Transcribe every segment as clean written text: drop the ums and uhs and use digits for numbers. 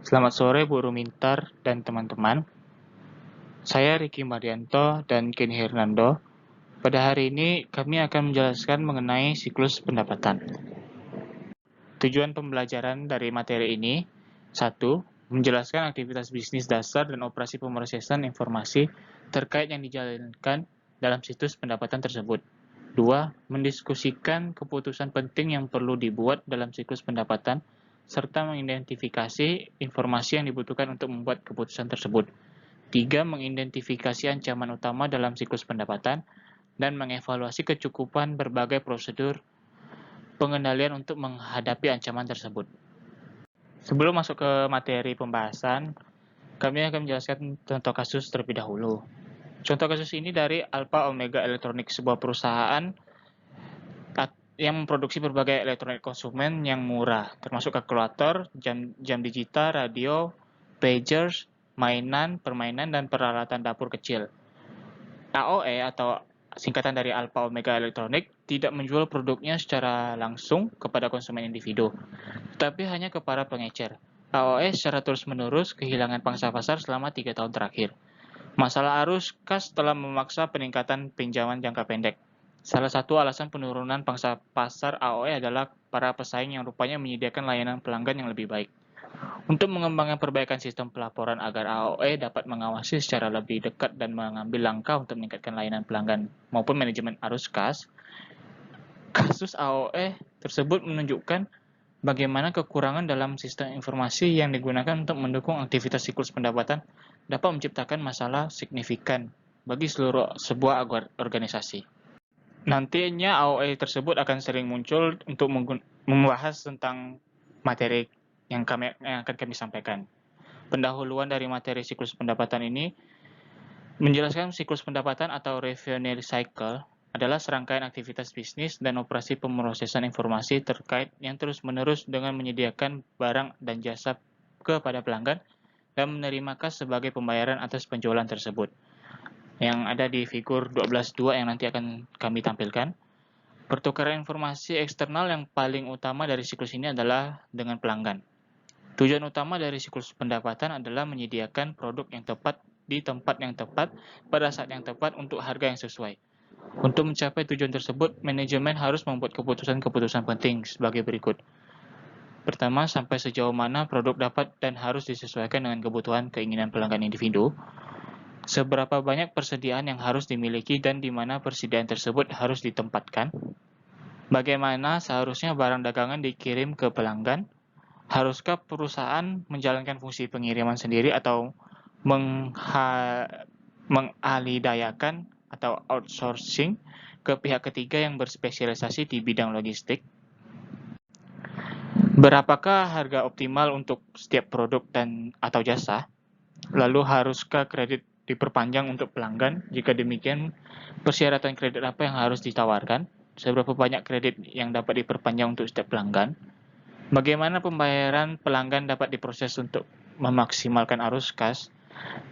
Selamat sore Bu Rumintar dan teman-teman. Saya Riki Marianto dan Kenny Hernando. Pada hari ini kami akan menjelaskan mengenai siklus pendapatan. Tujuan pembelajaran dari materi ini: 1. Menjelaskan aktivitas bisnis dasar dan operasi pemrosesan informasi terkait yang dijalankan dalam siklus pendapatan tersebut. 2. Mendiskusikan keputusan penting yang perlu dibuat dalam siklus pendapatan serta mengidentifikasi informasi yang dibutuhkan untuk membuat keputusan tersebut. 3. Mengidentifikasi ancaman utama dalam siklus pendapatan dan mengevaluasi kecukupan berbagai prosedur pengendalian untuk menghadapi ancaman tersebut. Sebelum masuk ke materi pembahasan, kami akan menjelaskan contoh kasus terlebih dahulu. Contoh kasus ini dari Alpha Omega Electronics, sebuah perusahaan yang memproduksi berbagai elektronik konsumen yang murah, termasuk kalkulator, jam digital, radio, pagers, mainan, permainan, dan peralatan dapur kecil. AOE atau singkatan dari Alpha Omega Electronic tidak menjual produknya secara langsung kepada konsumen individu, tetapi hanya kepada pengecer. AOE secara terus-menerus kehilangan pangsa pasar selama 3 tahun terakhir. Masalah arus kas telah memaksa peningkatan pinjaman jangka pendek. Salah satu alasan penurunan pangsa pasar AOE adalah para pesaing yang rupanya menyediakan layanan pelanggan yang lebih baik. Untuk mengembangkan perbaikan sistem pelaporan agar AOE dapat mengawasi secara lebih dekat dan mengambil langkah untuk meningkatkan layanan pelanggan maupun manajemen arus kas, kasus AOE tersebut menunjukkan bagaimana kekurangan dalam sistem informasi yang digunakan untuk mendukung aktivitas siklus pendapatan dapat menciptakan masalah signifikan bagi sebuah organisasi. Nantinya AOE tersebut akan sering muncul untuk membahas tentang materi yang akan kami sampaikan. Pendahuluan dari materi siklus pendapatan ini menjelaskan siklus pendapatan atau revenue cycle adalah serangkaian aktivitas bisnis dan operasi pemrosesan informasi terkait yang terus-menerus dengan menyediakan barang dan jasa kepada pelanggan dan menerima kas sebagai pembayaran atas penjualan tersebut. Yang ada di figur 12.2 yang nanti akan kami tampilkan. Pertukaran informasi eksternal yang paling utama dari siklus ini adalah dengan pelanggan. Tujuan utama dari siklus pendapatan adalah menyediakan produk yang tepat di tempat yang tepat pada saat yang tepat untuk harga yang sesuai. Untuk mencapai tujuan tersebut, manajemen harus membuat keputusan-keputusan penting sebagai berikut. Pertama, sampai sejauh mana produk dapat dan harus disesuaikan dengan kebutuhan keinginan pelanggan individu. Seberapa banyak persediaan yang harus dimiliki dan di mana persediaan tersebut harus ditempatkan. Bagaimana seharusnya barang dagangan dikirim ke pelanggan. Haruskah perusahaan menjalankan fungsi pengiriman sendiri atau mengalidayakan atau outsourcing ke pihak ketiga yang berspesialisasi di bidang logistik? Berapakah harga optimal untuk setiap produk dan atau jasa? Lalu haruskah kredit diperpanjang untuk pelanggan? Jika demikian, persyaratan kredit apa yang harus ditawarkan? Seberapa banyak kredit yang dapat diperpanjang untuk setiap pelanggan? Bagaimana pembayaran pelanggan dapat diproses untuk memaksimalkan arus kas?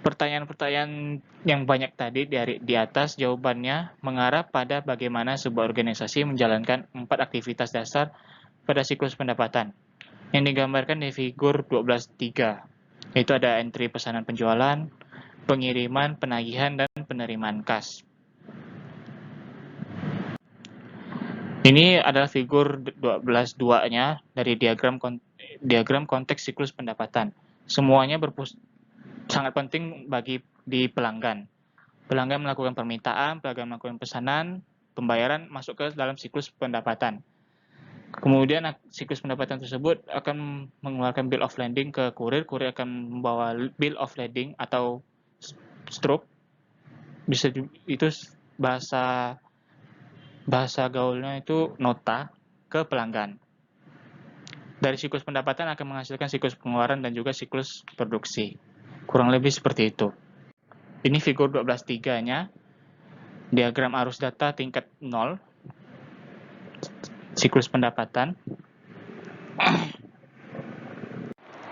Pertanyaan-pertanyaan yang banyak tadi di atas jawabannya mengarah pada bagaimana sebuah organisasi menjalankan 4 aktivitas dasar pada siklus pendapatan yang digambarkan di figur 12.3, yaitu ada entry pesanan penjualan, pengiriman, penagihan, dan penerimaan kas. Ini adalah figur 12.2-nya dari diagram konteks siklus pendapatan. Semuanya sangat penting bagi di pelanggan. Pelanggan melakukan permintaan, pelanggan melakukan pesanan, pembayaran masuk ke dalam siklus pendapatan. Kemudian siklus pendapatan tersebut akan mengeluarkan bill of lading ke kurir akan membawa bill of lading atau stroke, bisa itu bahasa gaulnya itu nota ke pelanggan. Dari siklus pendapatan akan menghasilkan siklus pengeluaran dan juga siklus produksi. Kurang lebih seperti itu. Ini figur 12.3-nya, diagram arus data tingkat 0, siklus pendapatan.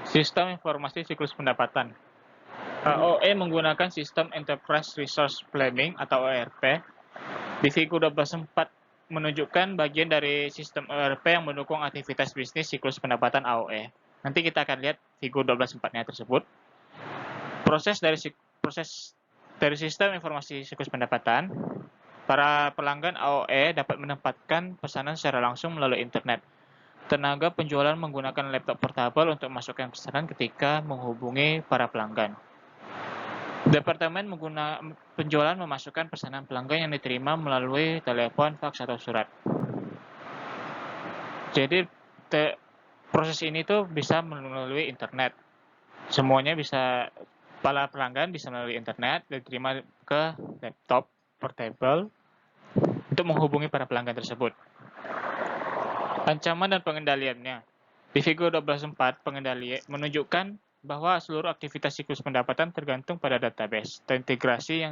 Sistem informasi siklus pendapatan. AOE menggunakan sistem Enterprise Resource Planning atau ERP. Di figur 12.4 menunjukkan bagian dari sistem ERP yang mendukung aktivitas bisnis siklus pendapatan AOE. Nanti kita akan lihat figur 12.4-nya tersebut, proses dari sistem informasi siklus pendapatan, para pelanggan AOE dapat menempatkan pesanan secara langsung melalui internet. Tenaga penjualan menggunakan laptop portabel untuk memasukkan pesanan ketika menghubungi para pelanggan. Departemen penjualan memasukkan pesanan pelanggan yang diterima melalui telepon, faks, atau surat. Jadi proses ini tuh bisa melalui internet. Semuanya bisa, para pelanggan bisa melalui internet diterima ke laptop portable untuk menghubungi para pelanggan tersebut. Ancaman dan pengendaliannya. Di figur 12.4, pengendali menunjukkan bahwa seluruh aktivitas siklus pendapatan tergantung pada database terintegrasi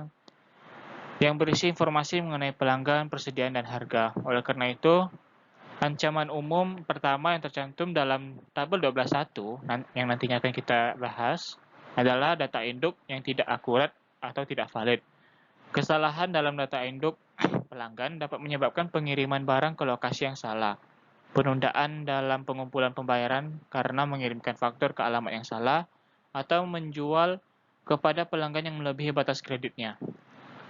yang berisi informasi mengenai pelanggan, persediaan, dan harga. Oleh karena itu, ancaman umum pertama yang tercantum dalam tabel 12.1 yang nantinya akan kita bahas adalah data induk yang tidak akurat atau tidak valid. Kesalahan dalam data induk pelanggan dapat menyebabkan pengiriman barang ke lokasi yang salah, penundaan dalam pengumpulan pembayaran karena mengirimkan faktur ke alamat yang salah, atau menjual kepada pelanggan yang melebihi batas kreditnya.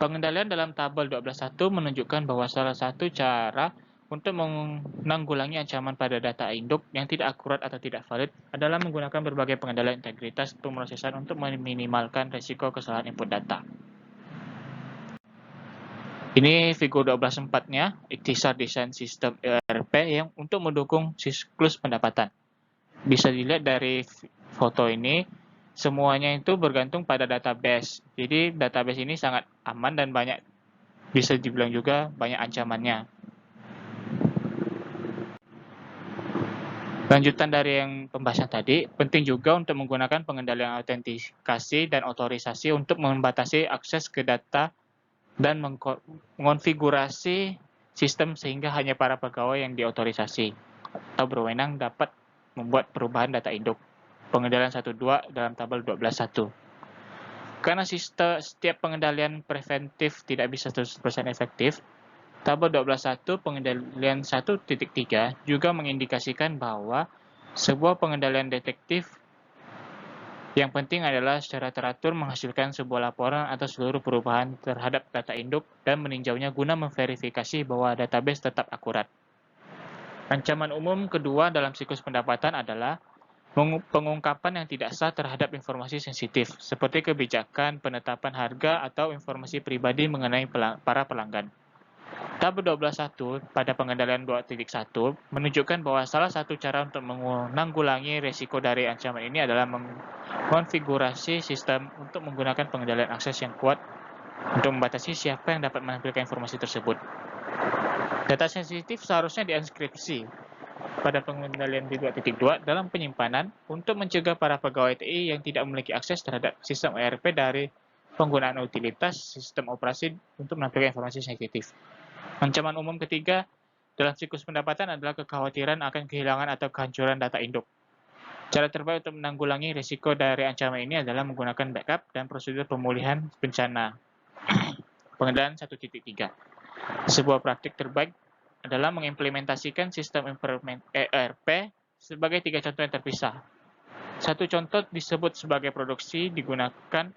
Pengendalian dalam tabel 12.1 menunjukkan bahwa salah satu cara untuk menanggulangi ancaman pada data induk yang tidak akurat atau tidak valid adalah menggunakan berbagai pengendalian integritas pemrosesan untuk meminimalkan risiko kesalahan input data. Ini figur 12.4-nya, ikhtisar desain sistem ERP yang untuk mendukung siklus pendapatan. Bisa dilihat dari foto ini, semuanya itu bergantung pada database. Jadi database ini sangat aman dan banyak, bisa dibilang juga banyak ancamannya. Lanjutan dari yang pembahasan tadi, penting juga untuk menggunakan pengendalian autentikasi dan otorisasi untuk membatasi akses ke data dan mengonfigurasi sistem sehingga hanya para pegawai yang diotorisasi atau berwenang dapat membuat perubahan data induk. Pengendalian 1.2 dalam tabel 12.1. Karena setiap pengendalian preventif tidak bisa 100% efektif, tabel 12.1 pengendalian 1.3 juga mengindikasikan bahwa sebuah pengendalian detektif yang penting adalah secara teratur menghasilkan sebuah laporan atas seluruh perubahan terhadap data induk dan meninjaunya guna memverifikasi bahwa database tetap akurat. Ancaman umum kedua dalam siklus pendapatan adalah pengungkapan yang tidak sah terhadap informasi sensitif, seperti kebijakan, penetapan harga, atau informasi pribadi mengenai para pelanggan. Tabel 12.1 pada pengendalian 2.1 menunjukkan bahwa salah satu cara untuk menanggulangi risiko dari ancaman ini adalah mengkonfigurasi sistem untuk menggunakan pengendalian akses yang kuat untuk membatasi siapa yang dapat menampilkan informasi tersebut. Data sensitif seharusnya dienkripsi pada pengendalian di 2.2 dalam penyimpanan untuk mencegah para pegawai TI yang tidak memiliki akses terhadap sistem ERP dari penggunaan utilitas sistem operasi untuk menampilkan informasi sensitif. Ancaman umum ketiga dalam siklus pendapatan adalah kekhawatiran akan kehilangan atau kehancuran data induk. Cara terbaik untuk menanggulangi risiko dari ancaman ini adalah menggunakan backup dan prosedur pemulihan bencana. Pengendalian 1.3. Sebuah praktik terbaik adalah mengimplementasikan sistem ERP sebagai 3 contoh yang terpisah. Satu contoh disebut sebagai produksi digunakan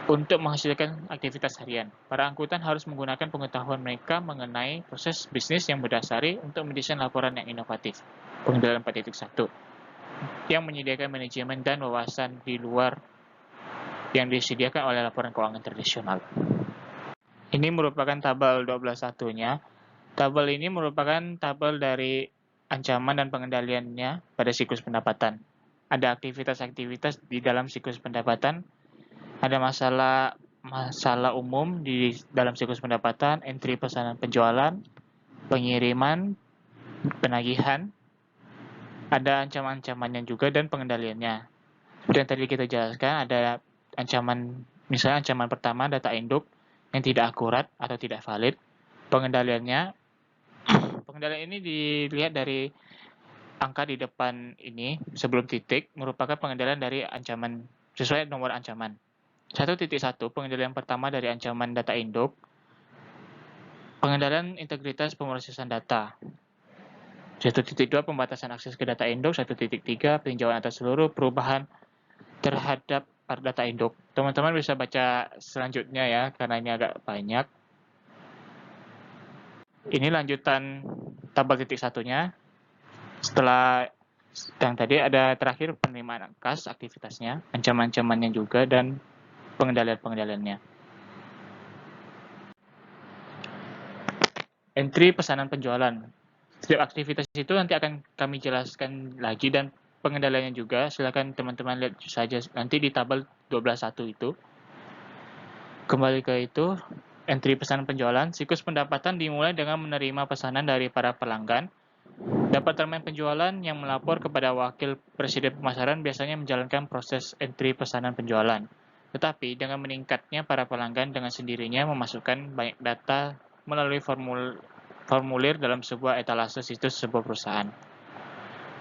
untuk menghasilkan aktivitas harian. Para angkutan harus menggunakan pengetahuan mereka mengenai proses bisnis yang berdasari untuk mendesain laporan yang inovatif. Pengendalian 4.1 yang menyediakan manajemen dan wawasan di luar yang disediakan oleh laporan keuangan tradisional. Ini merupakan tabel 12.1-nya. Tabel ini merupakan tabel dari ancaman dan pengendaliannya pada siklus pendapatan. Ada aktivitas-aktivitas di dalam siklus pendapatan. Ada masalah umum di dalam siklus pendapatan, entry pesanan penjualan, pengiriman, penagihan. Ada ancaman-ancamannya juga dan pengendaliannya. Seperti yang tadi kita jelaskan, ada ancaman, misalnya ancaman pertama data induk yang tidak akurat atau tidak valid. Pengendaliannya, pengendalian ini dilihat dari angka di depan ini sebelum titik merupakan pengendalian dari ancaman sesuai nomor ancaman. 1.1 pengendalian pertama dari ancaman data induk, pengendalian integritas pemrosesan data. 1.2 Pembatasan akses ke data induk. 1.3 Peninjauan atas seluruh perubahan terhadap data induk. Teman-teman bisa baca selanjutnya ya, karena ini agak banyak. Ini lanjutan tabel titik satunya. Setelah yang tadi ada terakhir penerimaan kas aktivitasnya, ancaman-ancamannya juga, dan pengendalian-pengendaliannya. Entry pesanan penjualan. Setiap aktivitas itu nanti akan kami jelaskan lagi, dan pengendaliannya juga. Silakan teman-teman lihat saja nanti di tabel 12.1 itu. Kembali ke itu, entry pesanan penjualan. Siklus pendapatan dimulai dengan menerima pesanan dari para pelanggan. Departemen penjualan yang melapor kepada wakil presiden pemasaran biasanya menjalankan proses entry pesanan penjualan. Tetapi dengan meningkatnya para pelanggan dengan sendirinya memasukkan banyak data melalui formulir dalam sebuah etalase situs sebuah perusahaan.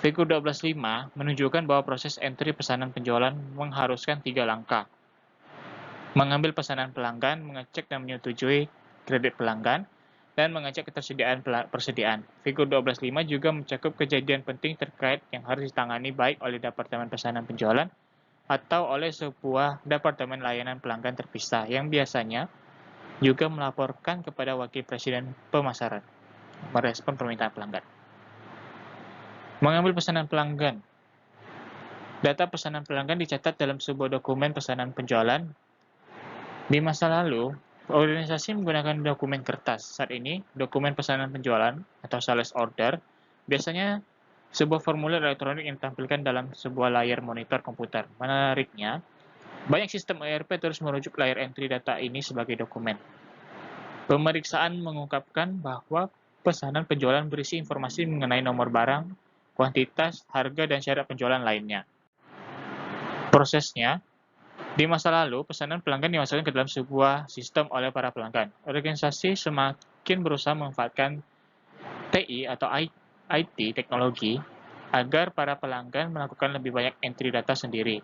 Figur 12.5 menunjukkan bahwa proses entry pesanan penjualan mengharuskan 3 langkah. Mengambil pesanan pelanggan, mengecek dan menyetujui kredit pelanggan, dan mengecek ketersediaan persediaan. Figur 12.5 juga mencakup kejadian penting terkait yang harus ditangani baik oleh Departemen Pesanan Penjualan atau oleh sebuah Departemen Layanan Pelanggan terpisah yang biasanya juga melaporkan kepada Wakil Presiden Pemasaran merespon permintaan pelanggan. Mengambil pesanan pelanggan. Data pesanan pelanggan dicatat dalam sebuah dokumen pesanan penjualan. Di masa lalu, organisasi menggunakan dokumen kertas. Saat ini, dokumen pesanan penjualan atau sales order biasanya sebuah formulir elektronik yang ditampilkan dalam sebuah layar monitor komputer. Menariknya, banyak sistem ERP terus merujuk layar entry data ini sebagai dokumen. Pemeriksaan mengungkapkan bahwa pesanan penjualan berisi informasi mengenai nomor barang, kuantitas, harga, dan syarat penjualan lainnya. Prosesnya, di masa lalu, pesanan pelanggan dimasukkan ke dalam sebuah sistem oleh para pelanggan. Organisasi semakin berusaha memanfaatkan TI atau IT teknologi agar para pelanggan melakukan lebih banyak entry data sendiri.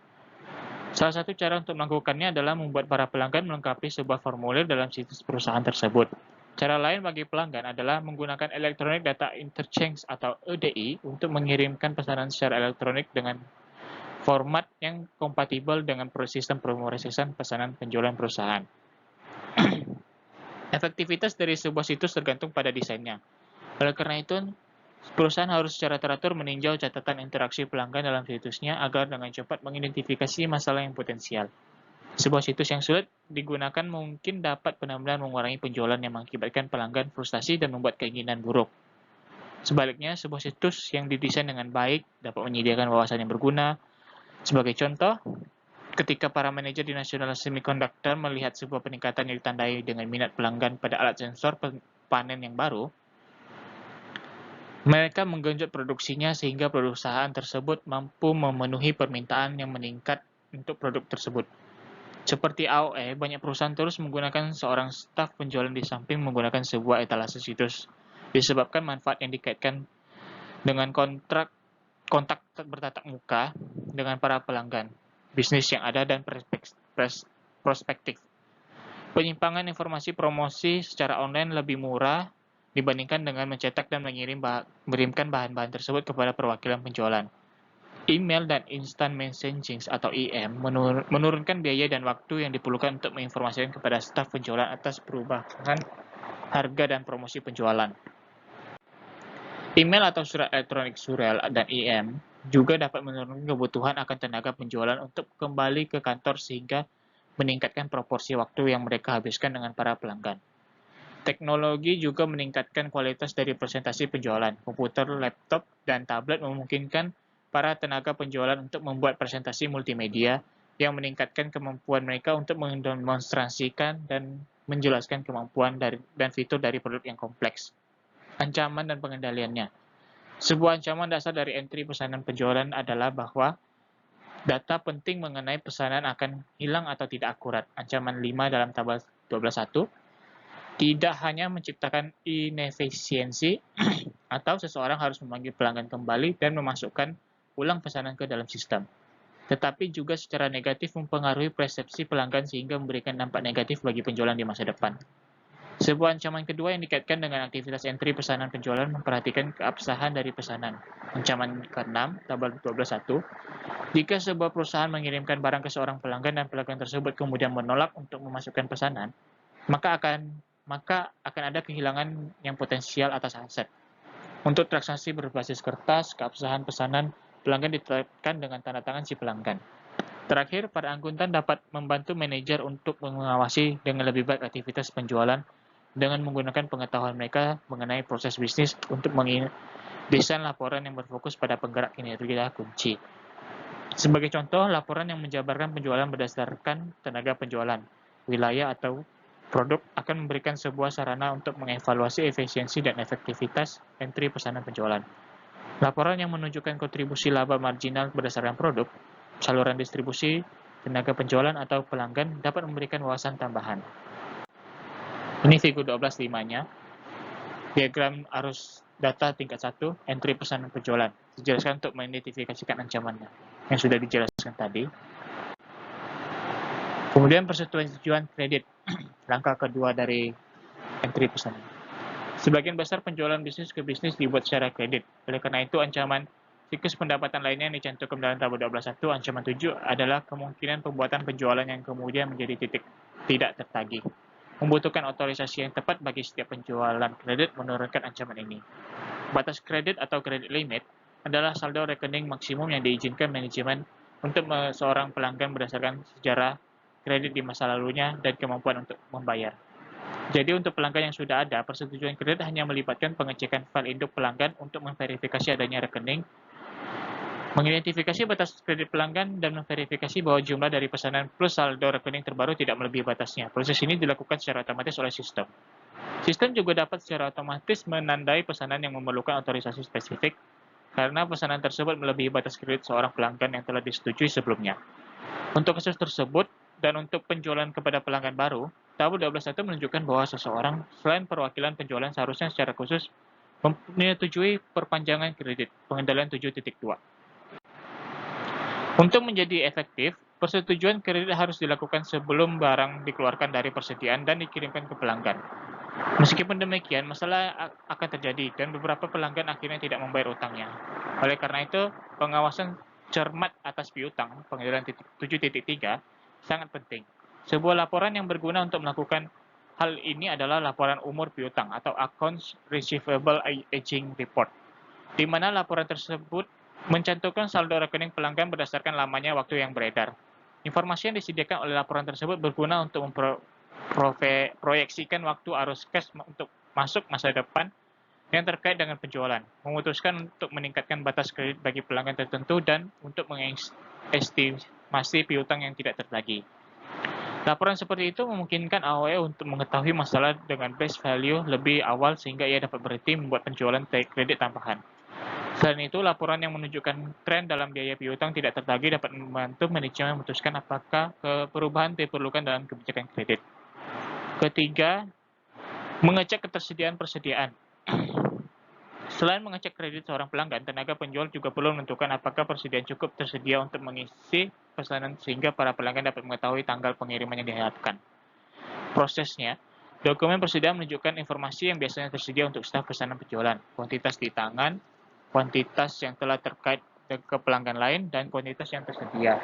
Salah satu cara untuk melakukannya adalah membuat para pelanggan melengkapi sebuah formulir dalam situs perusahaan tersebut. Cara lain bagi pelanggan adalah menggunakan Electronic Data Interchange atau EDI untuk mengirimkan pesanan secara elektronik dengan format yang kompatibel dengan sistem pemrosesan pesanan penjualan perusahaan. Efektivitas dari sebuah situs tergantung pada desainnya. Oleh karena itu, perusahaan harus secara teratur meninjau catatan interaksi pelanggan dalam situsnya agar dengan cepat mengidentifikasi masalah yang potensial. Sebuah situs yang sulit digunakan mungkin dapat benar-benar mengurangi penjualan yang mengakibatkan pelanggan frustasi dan membuat keinginan buruk. Sebaliknya, sebuah situs yang didesain dengan baik dapat menyediakan wawasan yang berguna. Sebagai contoh, ketika para manajer di National Semiconductor melihat sebuah peningkatan yang ditandai dengan minat pelanggan pada alat sensor panen yang baru, mereka menggenjot produksinya sehingga perusahaan tersebut mampu memenuhi permintaan yang meningkat untuk produk tersebut. Seperti AOE, banyak perusahaan terus menggunakan seorang staf penjualan di samping menggunakan sebuah etalase situs, disebabkan manfaat yang dikaitkan dengan kontak bertatap muka dengan para pelanggan, bisnis yang ada, dan prospektif. Penyimpangan informasi promosi secara online lebih murah dibandingkan dengan mencetak dan mengirimkan bahan-bahan tersebut kepada perwakilan penjualan. Email dan Instant Messaging atau IM menurunkan biaya dan waktu yang diperlukan untuk menginformasikan kepada staf penjualan atas perubahan harga dan promosi penjualan. Email atau surat elektronik surel dan IM juga dapat menurunkan kebutuhan akan tenaga penjualan untuk kembali ke kantor sehingga meningkatkan proporsi waktu yang mereka habiskan dengan para pelanggan. Teknologi juga meningkatkan kualitas dari presentasi penjualan. Komputer, laptop, dan tablet memungkinkan para tenaga penjualan untuk membuat presentasi multimedia yang meningkatkan kemampuan mereka untuk mendemonstrasikan dan menjelaskan kemampuan dan fitur dari produk yang kompleks. Ancaman dan pengendaliannya. Sebuah ancaman dasar dari entry pesanan penjualan adalah bahwa data penting mengenai pesanan akan hilang atau tidak akurat. Ancaman 5 dalam tabel 12.1 tidak hanya menciptakan inefisiensi atau seseorang harus memanggil pelanggan kembali dan memasukkan ulang pesanan ke dalam sistem, tetapi juga secara negatif mempengaruhi persepsi pelanggan sehingga memberikan dampak negatif bagi penjualan di masa depan. Sebuah ancaman kedua yang dikaitkan dengan aktivitas entry pesanan penjualan memperhatikan keabsahan dari pesanan. Ancaman ke-6, tabel 12.1, jika sebuah perusahaan mengirimkan barang ke seorang pelanggan dan pelanggan tersebut kemudian menolak untuk memasukkan pesanan, maka akan ada kehilangan yang potensial atas aset. Untuk transaksi berbasis kertas, keabsahan pesanan pelanggan ditetapkan dengan tanda tangan si pelanggan. Terakhir, para akuntan dapat membantu manajer untuk mengawasi dengan lebih baik aktivitas penjualan dengan menggunakan pengetahuan mereka mengenai proses bisnis untuk mendesain laporan yang berfokus pada penggerak kinerja kunci. Sebagai contoh, laporan yang menjabarkan penjualan berdasarkan tenaga penjualan, wilayah atau produk akan memberikan sebuah sarana untuk mengevaluasi efisiensi dan efektivitas entry pesanan penjualan. Laporan yang menunjukkan kontribusi laba marginal berdasarkan produk, saluran distribusi, tenaga penjualan atau pelanggan dapat memberikan wawasan tambahan. Ini figur 12.5-nya. Diagram arus data tingkat 1, entry pesanan penjualan. Dijelaskan untuk mengidentifikasikan ancamannya, yang sudah dijelaskan tadi. Kemudian persetujuan kredit, langkah kedua dari entry pesanan. Sebagian besar penjualan bisnis ke bisnis dibuat secara kredit. Oleh karena itu, ancaman siklus pendapatan lainnya yang dicantumkan dalam tabel 12.1, ancaman 7 adalah kemungkinan pembuatan penjualan yang kemudian menjadi tidak tertagih. Membutuhkan otorisasi yang tepat bagi setiap penjualan kredit menurunkan ancaman ini. Batas kredit atau kredit limit adalah saldo rekening maksimum yang diizinkan manajemen untuk seorang pelanggan berdasarkan sejarah kredit di masa lalunya dan kemampuan untuk membayar. Jadi untuk pelanggan yang sudah ada, persetujuan kredit hanya melibatkan pengecekan file induk pelanggan untuk memverifikasi adanya rekening, mengidentifikasi batas kredit pelanggan, dan memverifikasi bahwa jumlah dari pesanan plus saldo rekening terbaru tidak melebihi batasnya. Proses ini dilakukan secara otomatis oleh sistem. Sistem juga dapat secara otomatis menandai pesanan yang memerlukan otorisasi spesifik karena pesanan tersebut melebihi batas kredit seorang pelanggan yang telah disetujui sebelumnya. Untuk kasus tersebut dan untuk penjualan kepada pelanggan baru, tabel 12.1 menunjukkan bahwa seseorang selain perwakilan penjualan seharusnya secara khusus menyetujui perpanjangan kredit, pengendalian 7.2. Untuk menjadi efektif, persetujuan kredit harus dilakukan sebelum barang dikeluarkan dari persediaan dan dikirimkan ke pelanggan. Meskipun demikian, masalah akan terjadi dan beberapa pelanggan akhirnya tidak membayar utangnya. Oleh karena itu, pengawasan cermat atas piutang, pengendalian 7.3, sangat penting. Sebuah laporan yang berguna untuk melakukan hal ini adalah laporan umur piutang atau Accounts Receivable Aging Report, di mana laporan tersebut mencantumkan saldo rekening pelanggan berdasarkan lamanya waktu yang beredar. Informasi yang disediakan oleh laporan tersebut berguna untuk memproyeksikan waktu arus cash untuk masuk masa depan yang terkait dengan penjualan, memutuskan untuk meningkatkan batas kredit bagi pelanggan tertentu, dan untuk mengestimasi piutang yang tidak tertagih. Laporan seperti itu memungkinkan AOE untuk mengetahui masalah dengan base value lebih awal sehingga ia dapat berhenti membuat penjualan kredit tambahan. Selain itu, laporan yang menunjukkan tren dalam biaya piutang tidak tertagih dapat membantu manajemen memutuskan apakah perubahan diperlukan dalam kebijakan kredit. Ketiga, mengecek ketersediaan persediaan. Selain mengecek kredit seorang pelanggan, tenaga penjual juga perlu menentukan apakah persediaan cukup tersedia untuk mengisi pesanan sehingga para pelanggan dapat mengetahui tanggal pengiriman yang diharapkan. Prosesnya, dokumen persediaan menunjukkan informasi yang biasanya tersedia untuk staf pesanan penjualan, kuantitas di tangan, kuantitas yang telah terkait ke pelanggan lain, dan kuantitas yang tersedia.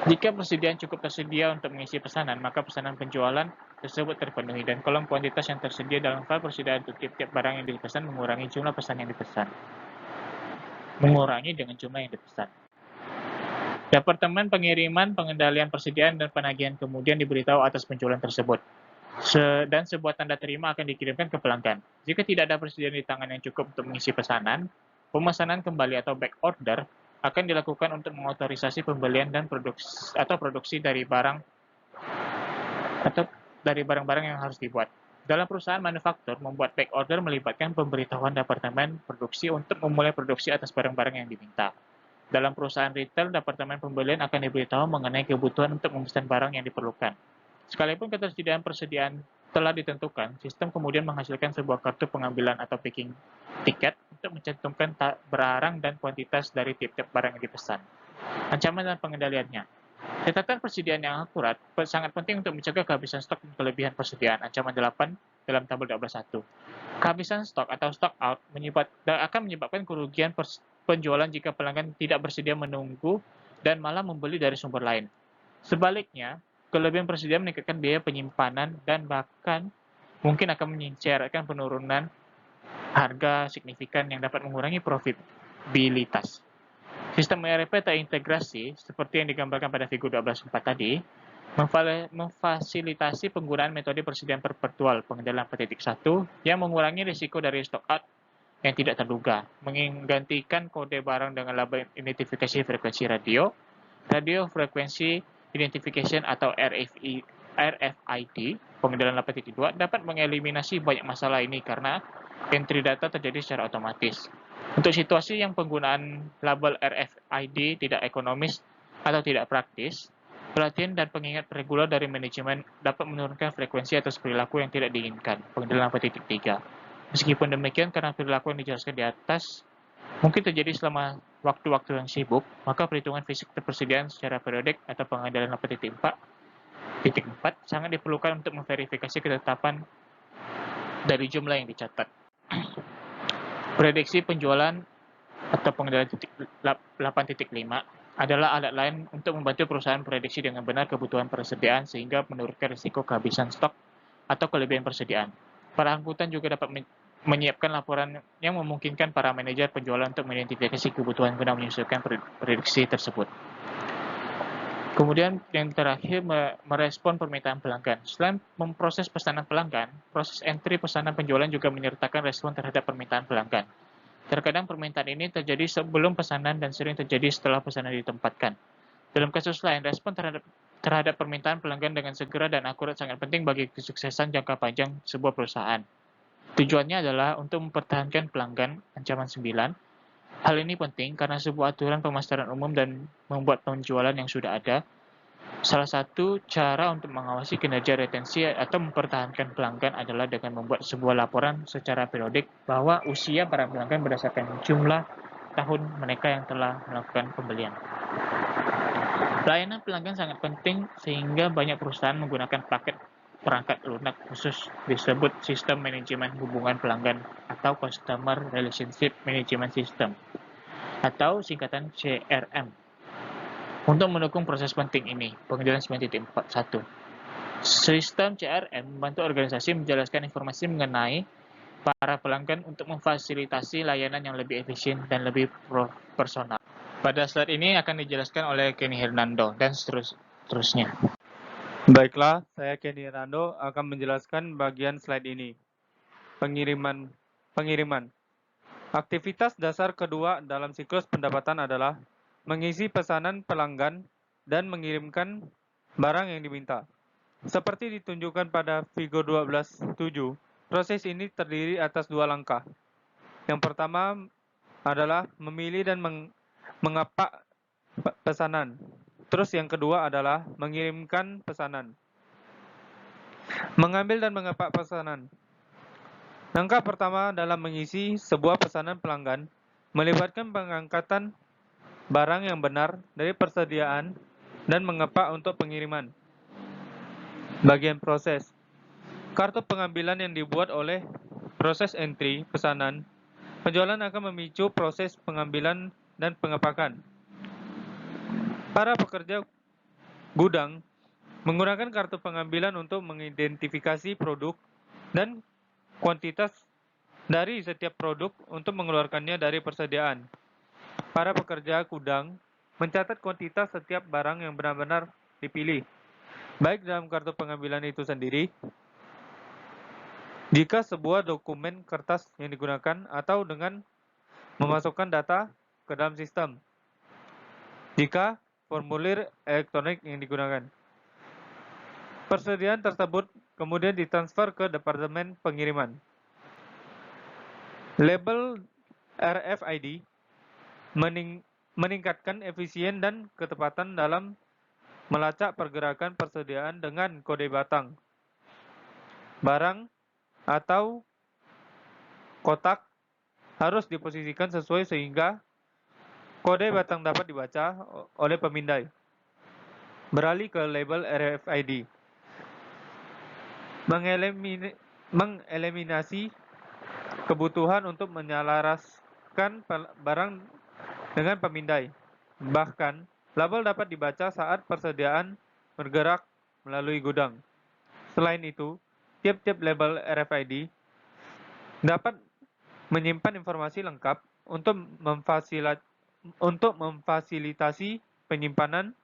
Jika persediaan cukup tersedia untuk mengisi pesanan, maka pesanan penjualan tersebut terpenuhi, dan kolom kuantitas yang tersedia dalam file persediaan untuk tiap-tiap barang yang dipesan mengurangi jumlah pesan yang dipesan. Mengurangi dengan jumlah yang dipesan. Departemen Pengiriman, Pengendalian Persediaan, dan Penagihan kemudian diberitahu atas penjualan tersebut, dan sebuah tanda terima akan dikirimkan ke pelanggan. Jika tidak ada persediaan di tangan yang cukup untuk mengisi pesanan, pemesanan kembali atau back order akan dilakukan untuk mengotorisasi pembelian dan produksi dari barang-barang yang harus dibuat. Dalam perusahaan manufaktur, membuat back order melibatkan pemberitahuan departemen produksi untuk memulai produksi atas barang-barang yang diminta. Dalam perusahaan retail, departemen pembelian akan diberitahu mengenai kebutuhan untuk memesan barang yang diperlukan. Sekalipun ketersediaan persediaan telah ditentukan, sistem kemudian menghasilkan sebuah kartu pengambilan atau picking tiket untuk mencantumkan barang dan kuantitas dari tiap-tiap barang yang dipesan. Ancaman dan pengendaliannya. Catatan persediaan yang akurat sangat penting untuk mencegah kehabisan stok dan kelebihan persediaan. Ancaman 8 dalam tabel 12.1. Kehabisan stok atau stock out akan menyebabkan kerugian penjualan jika pelanggan tidak bersedia menunggu dan malah membeli dari sumber lain. Sebaliknya, kelebihan persediaan meningkatkan biaya penyimpanan dan bahkan mungkin akan menyeratkan penurunan harga signifikan yang dapat mengurangi profitabilitas. Sistem ERP terintegrasi, seperti yang digambarkan pada figur 12.4 tadi, memfasilitasi penggunaan metode persediaan perpetual pengendalian 4.1 yang mengurangi risiko dari stock out yang tidak terduga, menggantikan kode barang dengan label identifikasi frekuensi radio, radio frekuensi identification atau RFID, pengendalian 8.2 dapat mengeliminasi banyak masalah ini karena entry data terjadi secara otomatis. Untuk situasi yang penggunaan label RFID tidak ekonomis atau tidak praktis, pelatihan dan pengingat reguler dari manajemen dapat menurunkan frekuensi atas perilaku yang tidak diinginkan, pengendalian 4.3. Meskipun demikian, karena perilaku yang dijelaskan di atas mungkin terjadi selama waktu-waktu yang sibuk, maka perhitungan fisik ketersediaan secara periodik atau pengendalian 8.4 sangat diperlukan untuk memverifikasi ketetapan dari jumlah yang dicatat. Prediksi penjualan atau pengendalian 8.5 adalah alat lain untuk membantu perusahaan prediksi dengan benar kebutuhan persediaan sehingga menurunkan risiko kehabisan stok atau kelebihan persediaan. Para angkutan juga dapat menyiapkan laporan yang memungkinkan para manajer penjualan untuk mengidentifikasi kebutuhan guna menyusulkan prediksi tersebut. Kemudian yang terakhir, merespon permintaan pelanggan. Selain memproses pesanan pelanggan, proses entry pesanan penjualan juga menyertakan respon terhadap permintaan pelanggan. Terkadang permintaan ini terjadi sebelum pesanan dan sering terjadi setelah pesanan ditempatkan. Dalam kasus lain, respon terhadap permintaan pelanggan dengan segera dan akurat sangat penting bagi kesuksesan jangka panjang sebuah perusahaan. Tujuannya adalah untuk mempertahankan pelanggan, ancaman 9. Hal ini penting karena sebuah aturan pemasaran umum dan membuat penjualan yang sudah ada. Salah satu cara untuk mengawasi kinerja retensi atau mempertahankan pelanggan adalah dengan membuat sebuah laporan secara periodik bahwa usia para pelanggan berdasarkan jumlah tahun mereka yang telah melakukan pembelian. Pelayanan pelanggan sangat penting sehingga banyak perusahaan menggunakan paket perangkat lunak khusus disebut Sistem Manajemen Hubungan Pelanggan atau Customer Relationship Management System atau singkatan CRM. Untuk mendukung proses penting ini, pengendalian 9.41. Sistem CRM membantu organisasi menjelaskan informasi mengenai para pelanggan untuk memfasilitasi layanan yang lebih efisien dan lebih personal. Pada slide ini akan dijelaskan oleh Kenny Hernando dan seterusnya. Baiklah, saya Kenny Hernando akan menjelaskan bagian slide ini. Pengiriman. Aktivitas dasar kedua dalam siklus pendapatan adalah mengisi pesanan pelanggan dan mengirimkan barang yang diminta. Seperti ditunjukkan pada figur 12.7, proses ini terdiri atas dua langkah. Yang pertama adalah memilih dan mengapak pesanan. Terus yang kedua adalah mengirimkan pesanan. Mengambil dan mengapak pesanan. Langkah pertama dalam mengisi sebuah pesanan pelanggan melibatkan pengangkatan barang yang benar dari persediaan dan mengapak untuk pengiriman. Bagian proses. Kartu pengambilan yang dibuat oleh proses entry pesanan, penjualan akan memicu proses pengambilan dan pengapakan. Para pekerja gudang menggunakan kartu pengambilan untuk mengidentifikasi produk dan kuantitas dari setiap produk untuk mengeluarkannya dari persediaan. Para pekerja gudang mencatat kuantitas setiap barang yang benar-benar dipilih, baik dalam kartu pengambilan itu sendiri, jika sebuah dokumen kertas yang digunakan, atau dengan memasukkan data ke dalam sistem, jika formulir elektronik yang digunakan. Persediaan tersebut kemudian ditransfer ke departemen pengiriman. Label RFID meningkatkan efisien dan ketepatan dalam melacak pergerakan persediaan dengan kode batang. Barang atau kotak harus diposisikan sesuai sehingga kode batang dapat dibaca oleh pemindai. beralih ke label RFID. Mengeliminasi kebutuhan untuk menyelaraskan barang dengan pemindai. Bahkan, label dapat dibaca saat persediaan bergerak melalui gudang. Selain itu, tiap-tiap label RFID dapat menyimpan informasi lengkap untuk memfasilitasi penyimpanan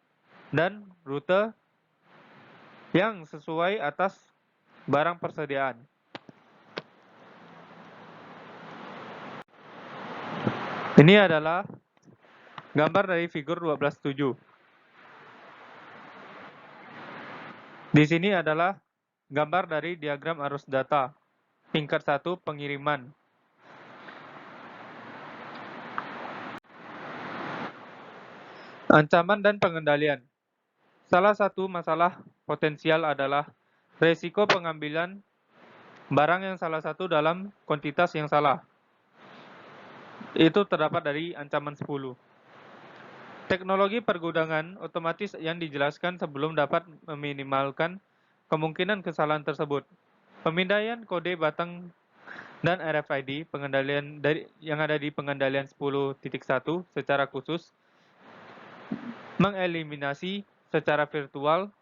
dan rute yang sesuai atas barang persediaan. Ini adalah gambar dari figur 12.7. Di sini adalah gambar dari diagram arus data tingkat 1 pengiriman. Ancaman dan pengendalian. Salah satu masalah potensial adalah resiko pengambilan barang yang salah satu dalam kuantitas yang salah. Itu terdapat dari ancaman 10. Teknologi pergudangan otomatis yang dijelaskan sebelum dapat meminimalkan kemungkinan kesalahan tersebut. Pemindaian kode batang dan RFID pengendalian yang ada di pengendalian 10.1 secara khusus mengeliminasi secara virtual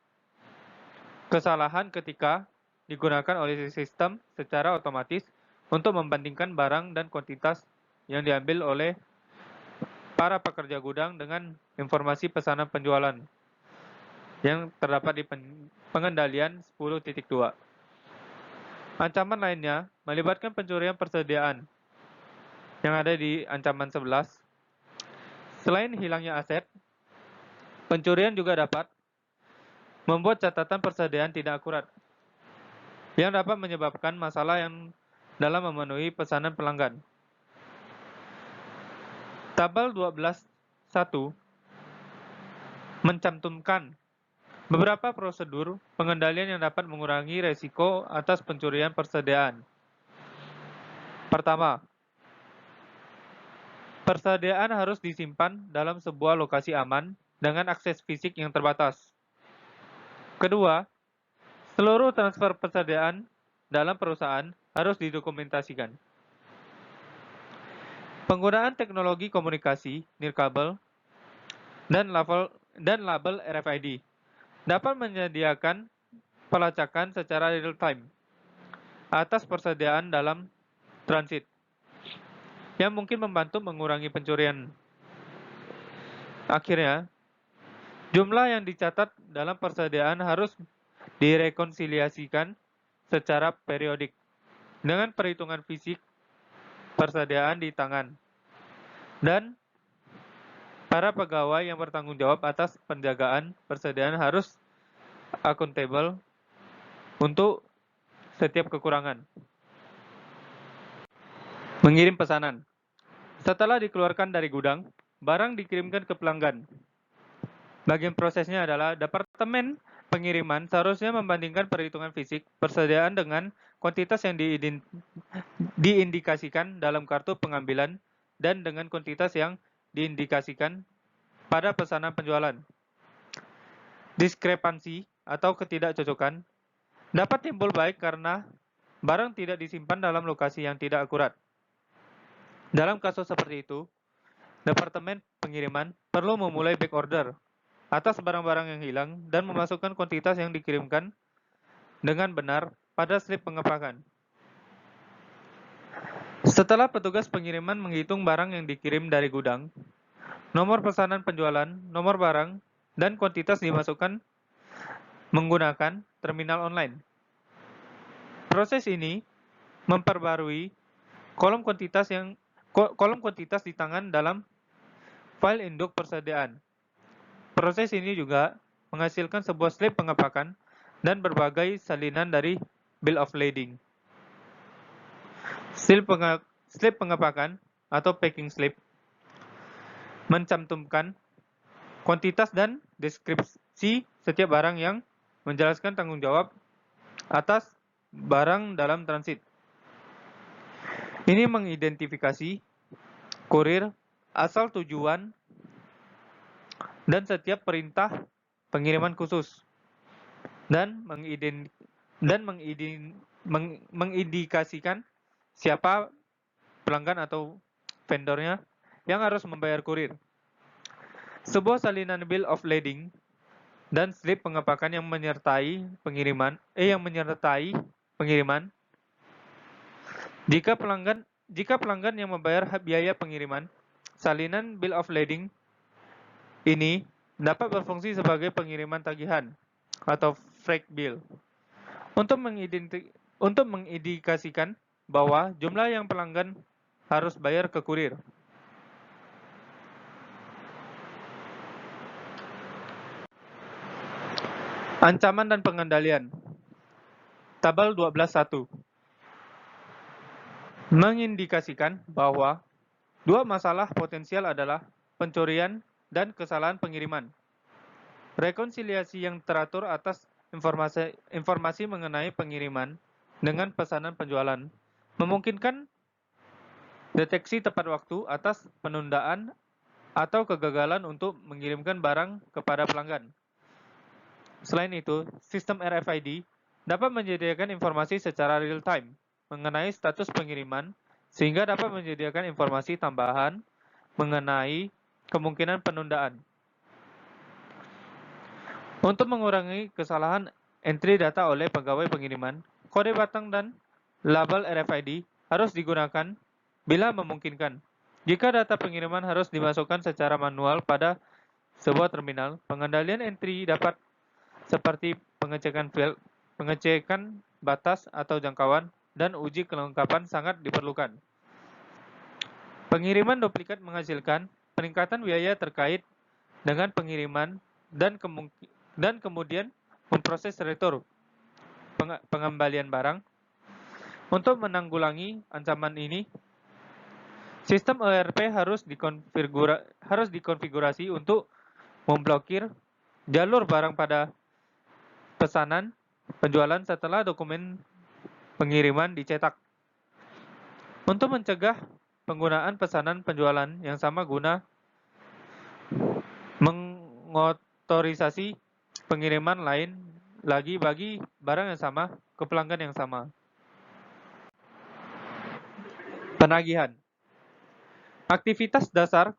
kesalahan ketika digunakan oleh sistem secara otomatis untuk membandingkan barang dan kuantitas yang diambil oleh para pekerja gudang dengan informasi pesanan penjualan yang terdapat di pengendalian 10.2. Ancaman lainnya melibatkan pencurian persediaan yang ada di ancaman 11. Selain hilangnya aset, pencurian juga dapat membuat catatan persediaan tidak akurat, yang dapat menyebabkan masalah yang dalam memenuhi pesanan pelanggan. Tabel 12.1 mencantumkan beberapa prosedur pengendalian yang dapat mengurangi resiko atas pencurian persediaan. Pertama, persediaan harus disimpan dalam sebuah lokasi aman dengan akses fisik yang terbatas. Kedua, seluruh transfer persediaan dalam perusahaan harus didokumentasikan. Penggunaan teknologi komunikasi nirkabel dan label RFID dapat menyediakan pelacakan secara real-time atas persediaan dalam transit, yang mungkin membantu mengurangi pencurian. Akhirnya, jumlah yang dicatat dalam persediaan harus direkonsiliasikan secara periodik dengan perhitungan fisik persediaan di tangan, dan para pegawai yang bertanggung jawab atas penjagaan persediaan harus akuntabel untuk setiap kekurangan. Mengirim pesanan. Setelah dikeluarkan dari gudang, barang dikirimkan ke pelanggan. Bagian prosesnya adalah Departemen Pengiriman seharusnya membandingkan perhitungan fisik persediaan dengan kuantitas yang diindikasikan dalam kartu pengambilan dan dengan kuantitas yang diindikasikan pada pesanan penjualan. Diskrepansi atau ketidakcocokan dapat timbul baik karena barang tidak disimpan dalam lokasi yang tidak akurat. Dalam kasus seperti itu, Departemen Pengiriman perlu memulai back order atas barang-barang yang hilang dan memasukkan kuantitas yang dikirimkan dengan benar pada slip pengepakan. Setelah petugas pengiriman menghitung barang yang dikirim dari gudang, nomor pesanan penjualan, nomor barang, dan kuantitas dimasukkan menggunakan terminal online. Proses ini memperbarui kolom kuantitas di tangan dalam file induk persediaan. Proses ini juga menghasilkan sebuah slip pengepakan dan berbagai salinan dari bill of lading. Slip pengepakan atau packing slip mencantumkan kuantitas dan deskripsi setiap barang yang menjelaskan tanggung jawab atas barang dalam transit. Ini mengidentifikasi kurir, asal tujuan, dan setiap perintah pengiriman khusus dan mengindikasikan siapa pelanggan atau vendornya yang harus membayar kurir. Sebuah salinan bill of lading dan slip pengepakan yang menyertai pengiriman. Jika pelanggan yang membayar biaya pengiriman, salinan bill of lading ini dapat berfungsi sebagai pengiriman tagihan atau freight bill untuk mengindikasikan bahwa jumlah yang pelanggan harus bayar ke kurir. Ancaman dan pengendalian. Tabel 12.1 mengindikasikan bahwa dua masalah potensial adalah pencurian dan kesalahan pengiriman. Rekonsiliasi yang teratur atas informasi mengenai pengiriman dengan pesanan penjualan memungkinkan deteksi tepat waktu atas penundaan atau kegagalan untuk mengirimkan barang kepada pelanggan. Selain itu, sistem RFID dapat menyediakan informasi secara real-time mengenai status pengiriman, sehingga dapat menyediakan informasi tambahan mengenai kemungkinan penundaan. Untuk mengurangi kesalahan entry data oleh pegawai pengiriman, kode batang dan label RFID harus digunakan bila memungkinkan. Jika data pengiriman harus dimasukkan secara manual pada sebuah terminal, pengendalian entry dapat seperti pengecekan batas atau jangkauan, dan uji kelengkapan sangat diperlukan. Pengiriman duplikat menghasilkan peningkatan biaya terkait dengan pengiriman dan kemudian memproses retur pengembalian barang. Untuk menanggulangi ancaman ini, sistem ERP harus dikonfigurasi untuk memblokir jalur barang pada pesanan penjualan setelah dokumen pengiriman dicetak. Untuk mencegah penggunaan pesanan penjualan yang sama guna mengotorisasi pengiriman lain lagi bagi barang yang sama ke pelanggan yang sama. Penagihan. Aktivitas dasar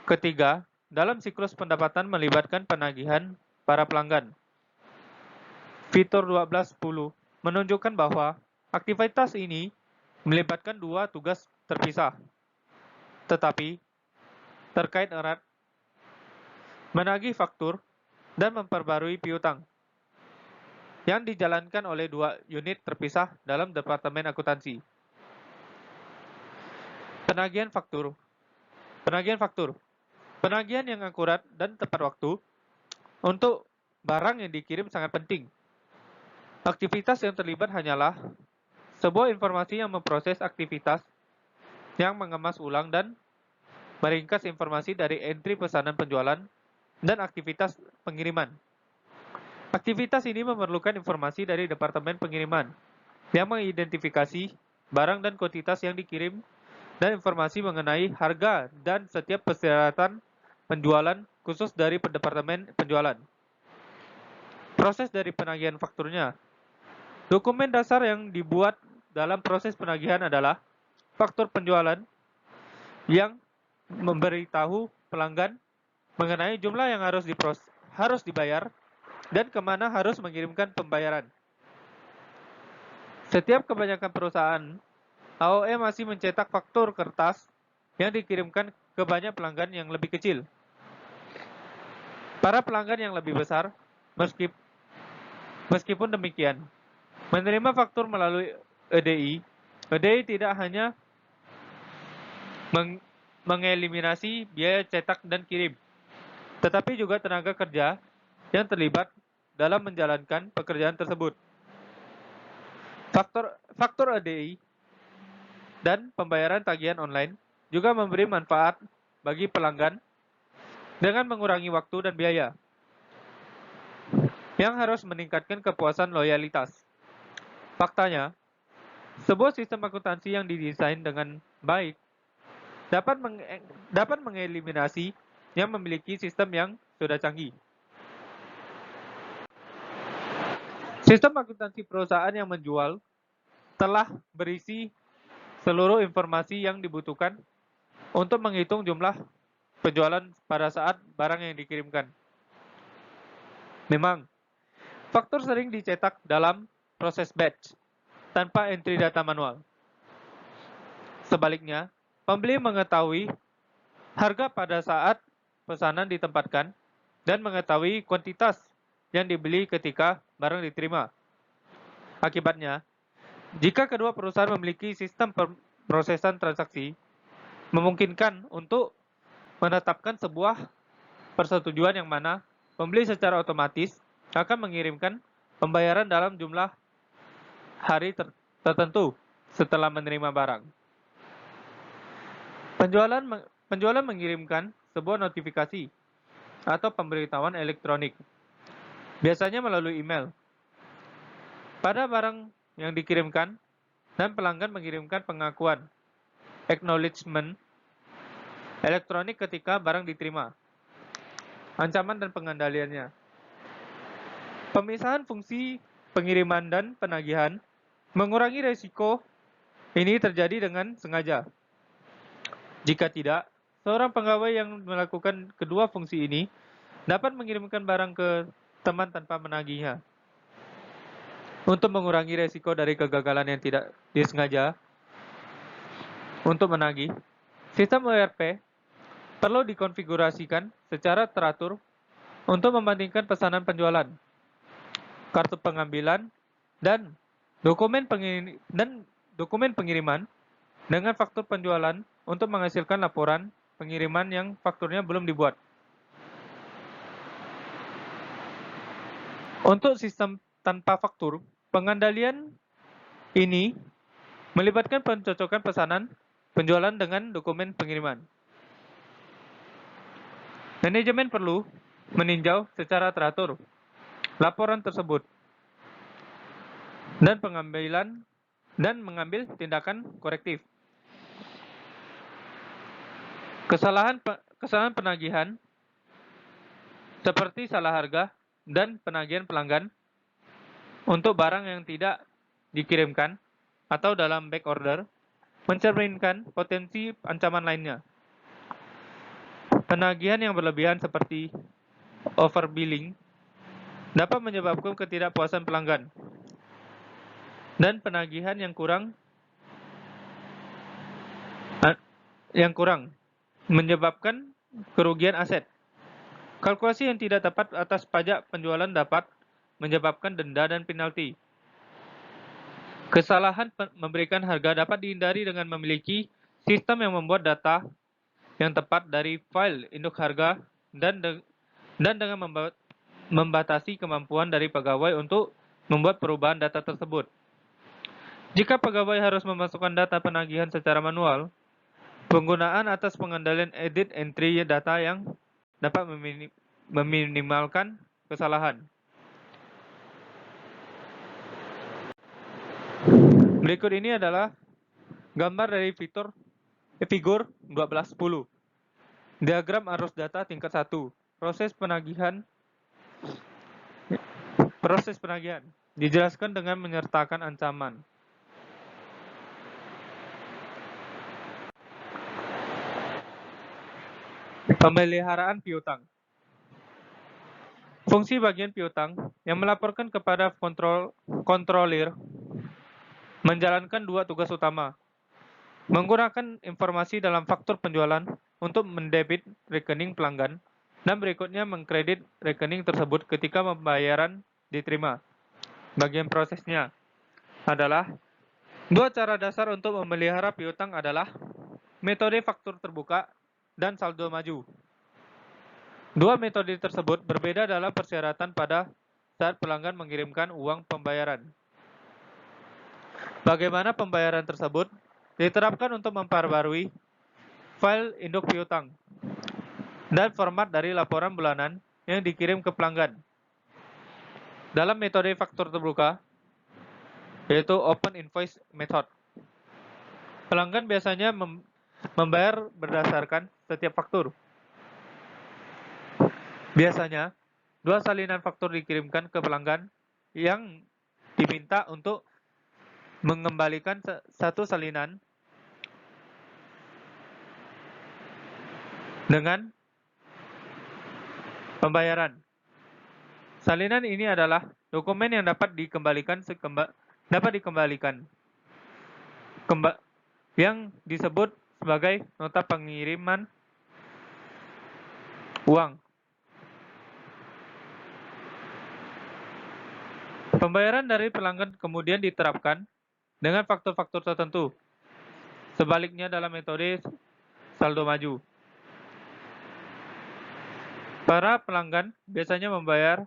ketiga dalam siklus pendapatan melibatkan penagihan para pelanggan. Fitur 12.10 menunjukkan bahwa aktivitas ini melibatkan dua tugas terpisah, tetapi terkait erat, menagih faktur dan memperbarui piutang, yang dijalankan oleh dua unit terpisah dalam Departemen Akuntansi. Penagihan faktur. Penagihan yang akurat dan tepat waktu untuk barang yang dikirim sangat penting. Aktivitas yang terlibat hanyalah sebuah informasi yang memproses aktivitas yang mengemas ulang dan meringkas informasi dari entry pesanan penjualan dan aktivitas pengiriman. Aktivitas ini memerlukan informasi dari Departemen Pengiriman yang mengidentifikasi barang dan kuantitas yang dikirim dan informasi mengenai harga dan setiap persyaratan penjualan khusus dari Departemen Penjualan. Proses dari penagihan fakturnya. Dokumen dasar yang dibuat dalam proses penagihan adalah faktur penjualan yang memberitahu pelanggan mengenai jumlah yang harus dibayar dan kemana harus mengirimkan pembayaran. Setiap kebanyakan perusahaan, AOE masih mencetak faktur kertas yang dikirimkan ke banyak pelanggan yang lebih kecil. Para pelanggan yang lebih besar, meskipun demikian, menerima faktur melalui EDI tidak hanya mengeliminasi biaya cetak dan kirim, tetapi juga tenaga kerja yang terlibat dalam menjalankan pekerjaan tersebut. Faktur EDI dan pembayaran tagihan online juga memberi manfaat bagi pelanggan dengan mengurangi waktu dan biaya, yang harus meningkatkan kepuasan loyalitas. Faktanya, sebuah sistem akuntansi yang didesain dengan baik dapat mengeliminasi yang memiliki sistem yang sudah canggih. Sistem akuntansi perusahaan yang menjual telah berisi seluruh informasi yang dibutuhkan untuk menghitung jumlah penjualan pada saat barang yang dikirimkan. Memang, faktur sering dicetak dalam proses batch tanpa entry data manual. Sebaliknya, pembeli mengetahui harga pada saat pesanan ditempatkan dan mengetahui kuantitas yang dibeli ketika barang diterima. Akibatnya, jika kedua perusahaan memiliki sistem prosesan transaksi, memungkinkan untuk menetapkan sebuah persetujuan yang mana pembeli secara otomatis akan mengirimkan pembayaran dalam jumlah hari tertentu setelah menerima barang. Penjualan mengirimkan sebuah notifikasi atau pemberitahuan elektronik, biasanya melalui email, pada barang yang dikirimkan, dan pelanggan mengirimkan pengakuan acknowledgement elektronik ketika barang diterima. Ancaman dan pengendaliannya. Pemisahan fungsi pengiriman dan penagihan mengurangi resiko ini terjadi dengan sengaja. Jika tidak, seorang pegawai yang melakukan kedua fungsi ini dapat mengirimkan barang ke teman tanpa menagihnya. Untuk mengurangi resiko dari kegagalan yang tidak disengaja untuk menagih, sistem ERP perlu dikonfigurasikan secara teratur untuk membandingkan pesanan penjualan, kartu pengambilan, dan dokumen pengiriman dengan faktur penjualan untuk menghasilkan laporan pengiriman yang fakturnya belum dibuat. Untuk sistem tanpa faktur, pengendalian ini melibatkan pencocokan pesanan penjualan dengan dokumen pengiriman. Manajemen perlu meninjau secara teratur laporan tersebut dan mengambil tindakan korektif. Kesalahan penagihan seperti salah harga dan penagihan pelanggan untuk barang yang tidak dikirimkan atau dalam back order mencerminkan potensi ancaman lainnya. Penagihan yang berlebihan seperti overbilling dapat menyebabkan ketidakpuasan pelanggan, dan penagihan yang kurang menyebabkan kerugian aset. Kalkulasi yang tidak tepat atas pajak penjualan dapat menyebabkan denda dan penalti. Kesalahan memberikan harga dapat dihindari dengan memiliki sistem yang membuat data yang tepat dari file induk harga dan dengan membatasi kemampuan dari pegawai untuk membuat perubahan data tersebut. Jika pegawai harus memasukkan data penagihan secara manual, penggunaan atas pengendalian edit entry data yang dapat meminimalkan kesalahan. Berikut ini adalah gambar dari figur 1210. Diagram arus data tingkat 1. Proses penagihan dijelaskan dengan menyertakan ancaman. Pemeliharaan piutang. Fungsi bagian piutang yang melaporkan kepada kontrolir menjalankan dua tugas utama. Menggunakan informasi dalam faktur penjualan untuk mendebit rekening pelanggan dan berikutnya mengkredit rekening tersebut ketika pembayaran diterima. Bagian prosesnya adalah dua cara dasar untuk memelihara piutang adalah metode faktur terbuka dan saldo maju. Dua metode tersebut berbeda dalam persyaratan pada saat pelanggan mengirimkan uang pembayaran. Bagaimana pembayaran tersebut diterapkan untuk memperbarui file induk piutang dan format dari laporan bulanan yang dikirim ke pelanggan. Dalam metode faktur terbuka, yaitu Open Invoice Method, pelanggan biasanya membayar berdasarkan setiap faktur. Biasanya, dua salinan faktur dikirimkan ke pelanggan yang diminta untuk mengembalikan satu salinan dengan pembayaran. Salinan ini adalah dokumen yang dapat dikembalikan yang disebut sebagai nota pengiriman uang. Pembayaran dari pelanggan kemudian diterapkan dengan faktor-faktor tertentu. Sebaliknya dalam metode saldo maju. Para pelanggan biasanya membayar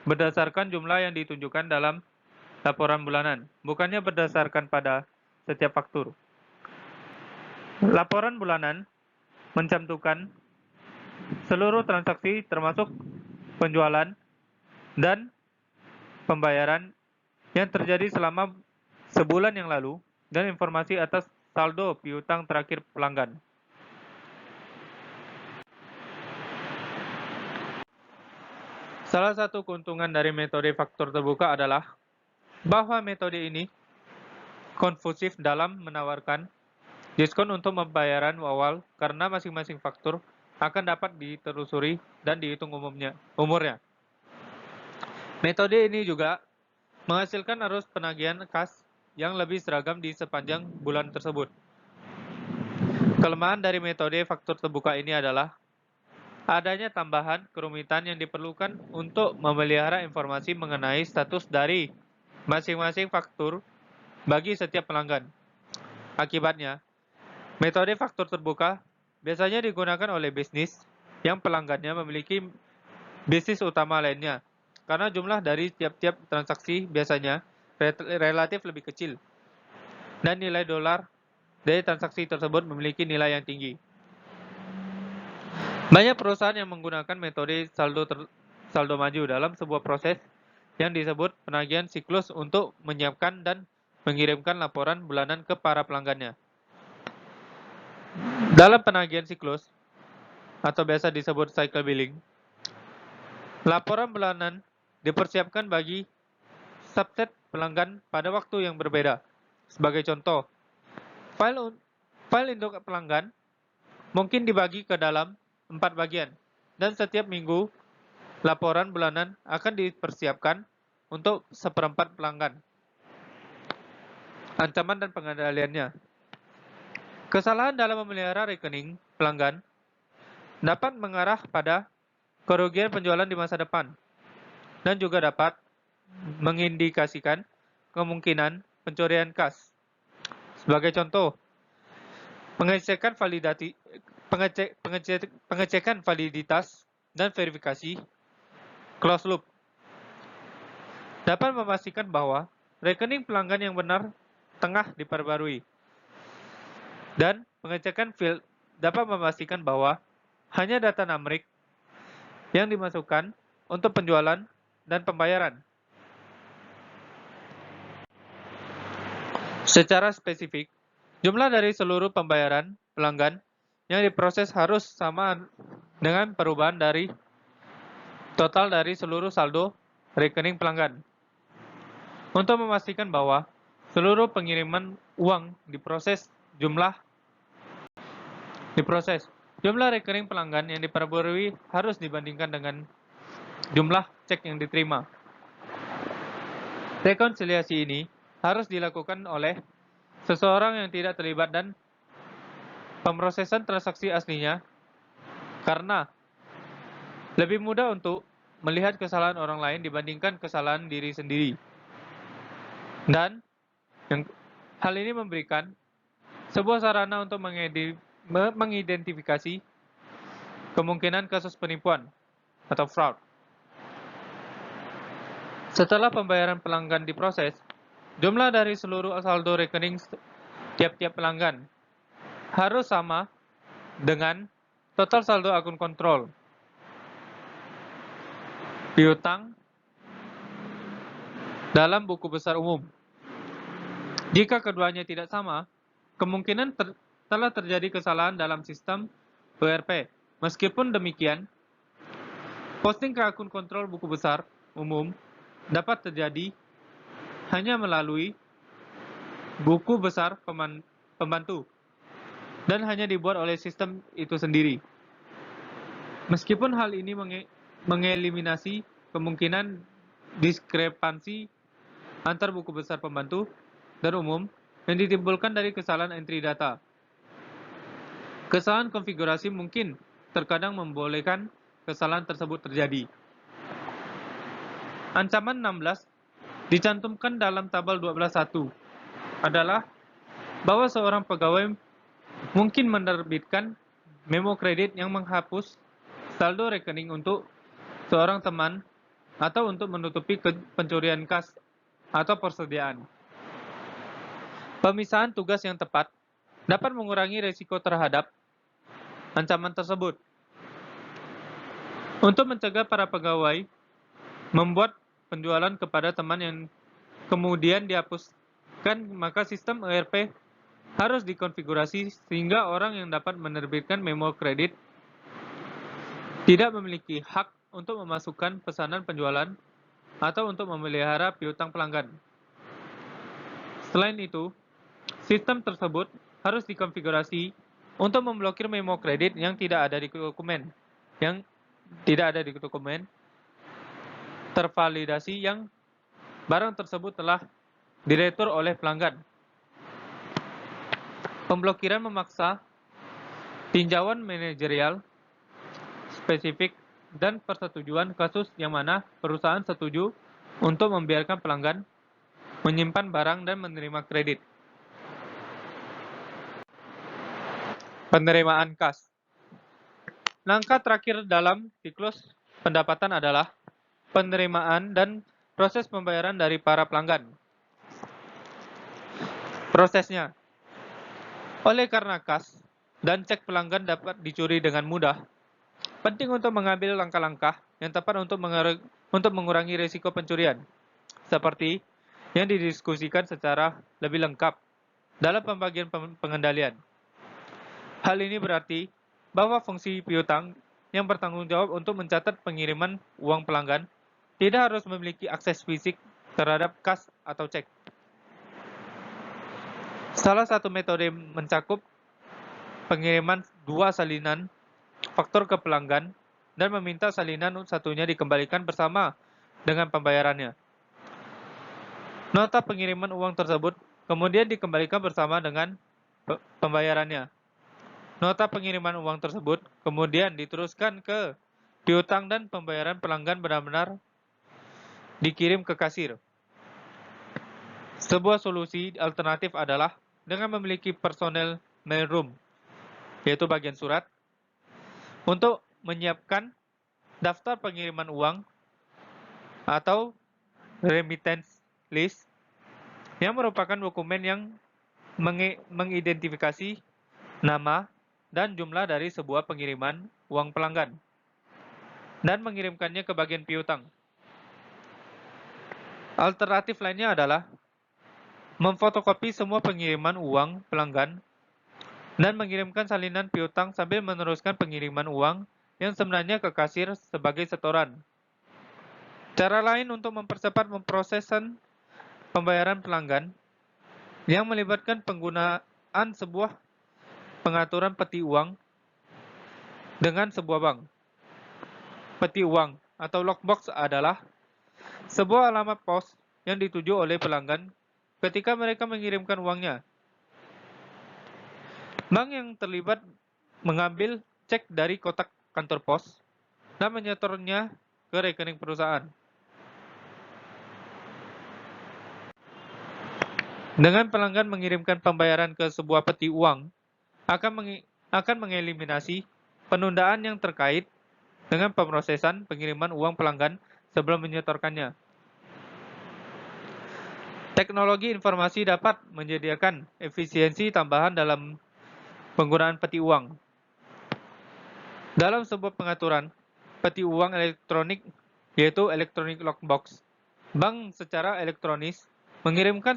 berdasarkan jumlah yang ditunjukkan dalam laporan bulanan, bukannya berdasarkan pada setiap faktur. Laporan bulanan mencantumkan seluruh transaksi termasuk penjualan dan pembayaran yang terjadi selama sebulan yang lalu dan informasi atas saldo piutang terakhir pelanggan. Salah satu keuntungan dari metode faktur terbuka adalah bahwa metode ini konfusif dalam menawarkan diskon untuk pembayaran awal karena masing-masing faktur akan dapat ditelusuri dan dihitung umurnya. Metode ini juga menghasilkan arus penagihan kas yang lebih seragam di sepanjang bulan tersebut. Kelemahan dari metode faktur terbuka ini adalah adanya tambahan kerumitan yang diperlukan untuk memelihara informasi mengenai status dari masing-masing faktur bagi setiap pelanggan. Akibatnya, metode faktur terbuka biasanya digunakan oleh bisnis yang pelanggannya memiliki bisnis utama lainnya, karena jumlah dari tiap-tiap transaksi biasanya relatif lebih kecil, dan nilai dolar dari transaksi tersebut memiliki nilai yang tinggi. Banyak perusahaan yang menggunakan metode saldo maju dalam sebuah proses yang disebut penagihan siklus untuk menyiapkan dan mengirimkan laporan bulanan ke para pelanggannya. Dalam penagihan siklus, atau biasa disebut cycle billing, laporan bulanan dipersiapkan bagi subset pelanggan pada waktu yang berbeda. Sebagai contoh, file induk pelanggan mungkin dibagi ke dalam 4 bagian, dan setiap minggu laporan bulanan akan dipersiapkan untuk seperempat pelanggan. Ancaman dan pengendaliannya. Kesalahan dalam memelihara rekening pelanggan dapat mengarah pada kerugian penjualan di masa depan, dan juga dapat mengindikasikan kemungkinan pencurian kas. Sebagai contoh, pengecekan validitas dan verifikasi closed loop dapat memastikan bahwa rekening pelanggan yang benar tengah diperbarui, dan pengecekan field dapat memastikan bahwa hanya data numeric yang dimasukkan untuk penjualan dan pembayaran. Secara spesifik, jumlah dari seluruh pembayaran pelanggan yang diproses harus sama dengan perubahan dari total dari seluruh saldo rekening pelanggan. Untuk memastikan bahwa seluruh pengiriman uang diproses, jumlah rekening pelanggan yang diperbarui harus dibandingkan dengan jumlah cek yang diterima. Rekonsiliasi ini harus dilakukan oleh seseorang yang tidak terlibat dan pemrosesan transaksi aslinya, karena lebih mudah untuk melihat kesalahan orang lain dibandingkan kesalahan diri sendiri. Dan hal ini memberikan sebuah sarana untuk mengidentifikasi kemungkinan kasus penipuan atau fraud. Setelah pembayaran pelanggan diproses, jumlah dari seluruh saldo rekening tiap-tiap pelanggan harus sama dengan total saldo akun kontrol piutang dalam buku besar umum. Jika keduanya tidak sama, kemungkinan telah terjadi kesalahan dalam sistem ERP. Meskipun demikian, posting ke akun kontrol buku besar umum dapat terjadi hanya melalui buku besar pembantu dan hanya dibuat oleh sistem itu sendiri. Meskipun hal ini mengeliminasi kemungkinan diskrepansi antar buku besar pembantu dan umum yang ditimbulkan dari kesalahan entry data. Kesalahan konfigurasi mungkin terkadang membolehkan kesalahan tersebut terjadi. Ancaman 16 dicantumkan dalam tabel 12.1 adalah bahwa seorang pegawai mungkin menerbitkan memo kredit yang menghapus saldo rekening untuk seorang teman atau untuk menutupi pencurian kas atau persediaan. Pemisahan tugas yang tepat dapat mengurangi risiko terhadap ancaman tersebut. Untuk mencegah para pegawai membuat penjualan kepada teman yang kemudian dihapuskan, maka sistem ERP harus dikonfigurasi sehingga orang yang dapat menerbitkan memo kredit tidak memiliki hak untuk memasukkan pesanan penjualan atau untuk memelihara piutang pelanggan. Selain itu, sistem tersebut harus dikonfigurasi untuk memblokir memo kredit yang tidak ada di dokumen tervalidasi yang barang tersebut telah diretur oleh pelanggan. Pemblokiran memaksa tinjauan manajerial spesifik dan persetujuan kasus yang mana perusahaan setuju untuk membiarkan pelanggan menyimpan barang dan menerima kredit. Penerimaan kas. Langkah terakhir dalam siklus pendapatan adalah penerimaan dan proses pembayaran dari para pelanggan. Prosesnya. Oleh karena kas dan cek pelanggan dapat dicuri dengan mudah, penting untuk mengambil langkah-langkah yang tepat untuk mengurangi risiko pencurian, seperti yang didiskusikan secara lebih lengkap dalam pembagian pengendalian. Hal ini berarti bahwa fungsi piutang yang bertanggung jawab untuk mencatat pengiriman uang pelanggan tidak harus memiliki akses fisik terhadap kas atau cek. Salah satu metode mencakup pengiriman dua salinan faktur ke pelanggan dan meminta salinan satunya dikembalikan bersama dengan pembayarannya. Nota pengiriman uang tersebut kemudian dikembalikan bersama dengan pembayarannya. Nota pengiriman uang tersebut kemudian diteruskan ke piutang dan pembayaran pelanggan benar-benar dikirim ke kasir. Sebuah solusi alternatif adalah dengan memiliki personel mailroom, yaitu bagian surat, untuk menyiapkan daftar pengiriman uang atau remittance list yang merupakan dokumen yang mengidentifikasi nama dan jumlah dari sebuah pengiriman uang pelanggan dan mengirimkannya ke bagian piutang. Alternatif lainnya adalah memfotokopi semua pengiriman uang pelanggan dan mengirimkan salinan piutang sambil meneruskan pengiriman uang yang sebenarnya ke kasir sebagai setoran. Cara lain untuk mempercepat pemrosesan pembayaran pelanggan yang melibatkan penggunaan sebuah pengaturan peti uang dengan sebuah bank. Peti uang atau lockbox adalah sebuah alamat pos yang dituju oleh pelanggan ketika mereka mengirimkan uangnya. Bank yang terlibat mengambil cek dari kotak kantor pos dan menyetornya ke rekening perusahaan. Dengan pelanggan mengirimkan pembayaran ke sebuah peti uang, akan mengeliminasi penundaan yang terkait dengan pemrosesan pengiriman uang pelanggan sebelum menyetorkannya. Teknologi informasi dapat menyediakan efisiensi tambahan dalam penggunaan peti uang. Dalam sebuah pengaturan peti uang elektronik, yaitu electronic lockbox, bank secara elektronis mengirimkan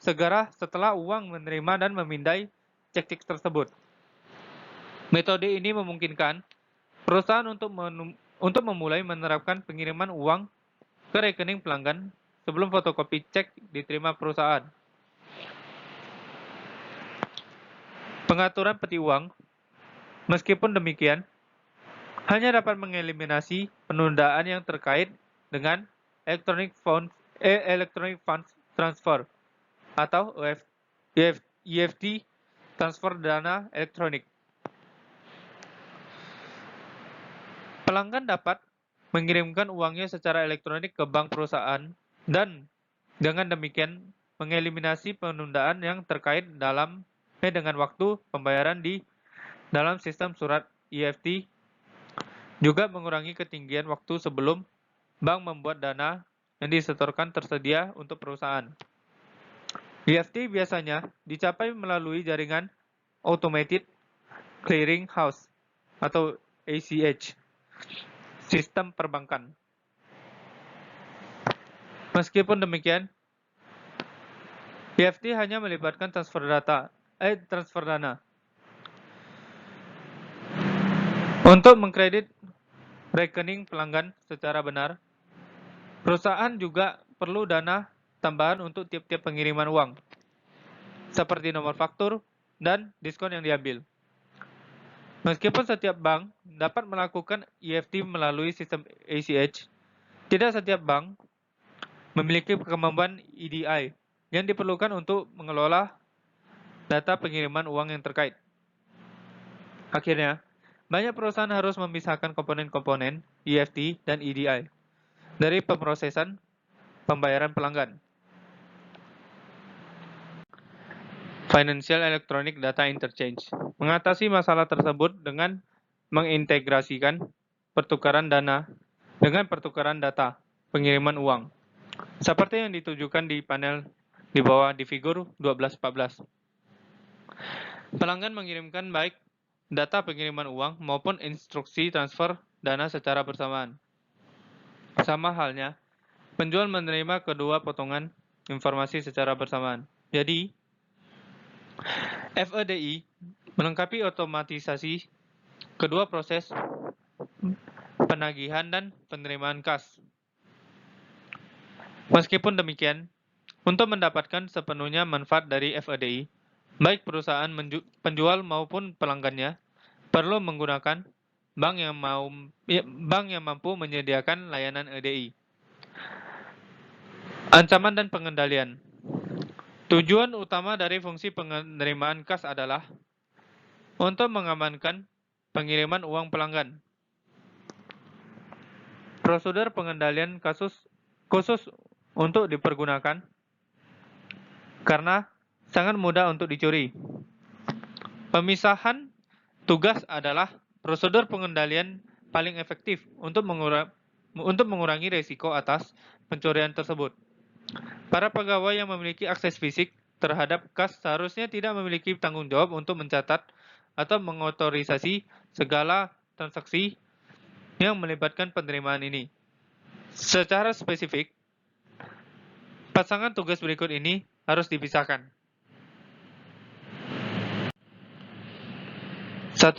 segera setelah uang menerima dan memindai cek-cek tersebut. Metode ini memungkinkan perusahaan untuk memulai menerapkan pengiriman uang ke rekening pelanggan sebelum fotokopi cek diterima perusahaan. Pengaturan peti uang, meskipun demikian, hanya dapat mengelimininasi penundaan yang terkait dengan Electronic Funds Transfer atau EFT, transfer dana elektronik. Pelanggan dapat mengirimkan uangnya secara elektronik ke bank perusahaan dan dengan demikian mengeliminasi penundaan yang terkait dengan waktu pembayaran di dalam sistem surat EFT, juga mengurangi ketinggian waktu sebelum bank membuat dana yang disetorkan tersedia untuk perusahaan. EFT biasanya dicapai melalui jaringan Automated Clearing House atau ACH, sistem perbankan. Meskipun demikian, EFT hanya melibatkan transfer dana. Untuk mengkredit rekening pelanggan secara benar, perusahaan juga perlu dana tambahan untuk tiap-tiap pengiriman uang, seperti nomor faktur dan diskon yang diambil. Meskipun setiap bank dapat melakukan EFT melalui sistem ACH, tidak setiap bank memiliki kemampuan EDI yang diperlukan untuk mengelola data pengiriman uang yang terkait. Akhirnya, banyak perusahaan harus memisahkan komponen-komponen EFT dan EDI dari pemrosesan pembayaran pelanggan. Financial Electronic Data Interchange mengatasi masalah tersebut dengan mengintegrasikan pertukaran dana dengan pertukaran data pengiriman uang, seperti yang ditujukan di panel di bawah di figur 12-14. Pelanggan mengirimkan baik data pengiriman uang maupun instruksi transfer dana secara bersamaan. Sama halnya, penjual menerima kedua potongan informasi secara bersamaan. Jadi, FEDI melengkapi otomatisasi kedua proses penagihan dan penerimaan kas. Meskipun demikian, untuk mendapatkan sepenuhnya manfaat dari FEDI, baik perusahaan penjual maupun pelanggannya perlu menggunakan bank yang mampu menyediakan layanan EDI. Ancaman dan pengendalian. Tujuan utama dari fungsi penerimaan kas adalah untuk mengamankan pengiriman uang pelanggan. Prosedur pengendalian kasus khusus untuk dipergunakan karena sangat mudah untuk dicuri. Pemisahan tugas adalah prosedur pengendalian paling efektif untuk mengurangi risiko atas pencurian tersebut. Para pegawai yang memiliki akses fisik terhadap kas seharusnya tidak memiliki tanggung jawab untuk mencatat atau mengotorisasi segala transaksi yang melibatkan penerimaan ini. Secara spesifik, pasangan tugas berikut ini harus dipisahkan. 1.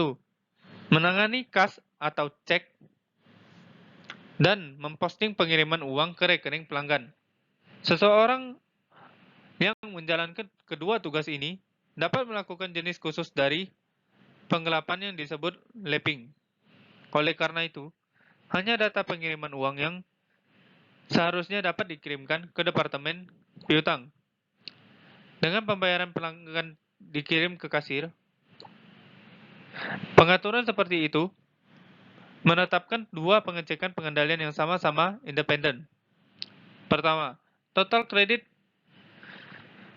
Menangani kas atau cek dan memposting pengiriman uang ke rekening pelanggan. Seseorang yang menjalankan kedua tugas ini dapat melakukan jenis khusus dari penggelapan yang disebut lapping. Oleh karena itu, hanya data pengiriman uang yang seharusnya dapat dikirimkan ke Departemen Piutang. Dengan pembayaran pelanggan dikirim ke kasir, pengaturan seperti itu menetapkan dua pengecekan pengendalian yang sama-sama independen. Pertama, total kredit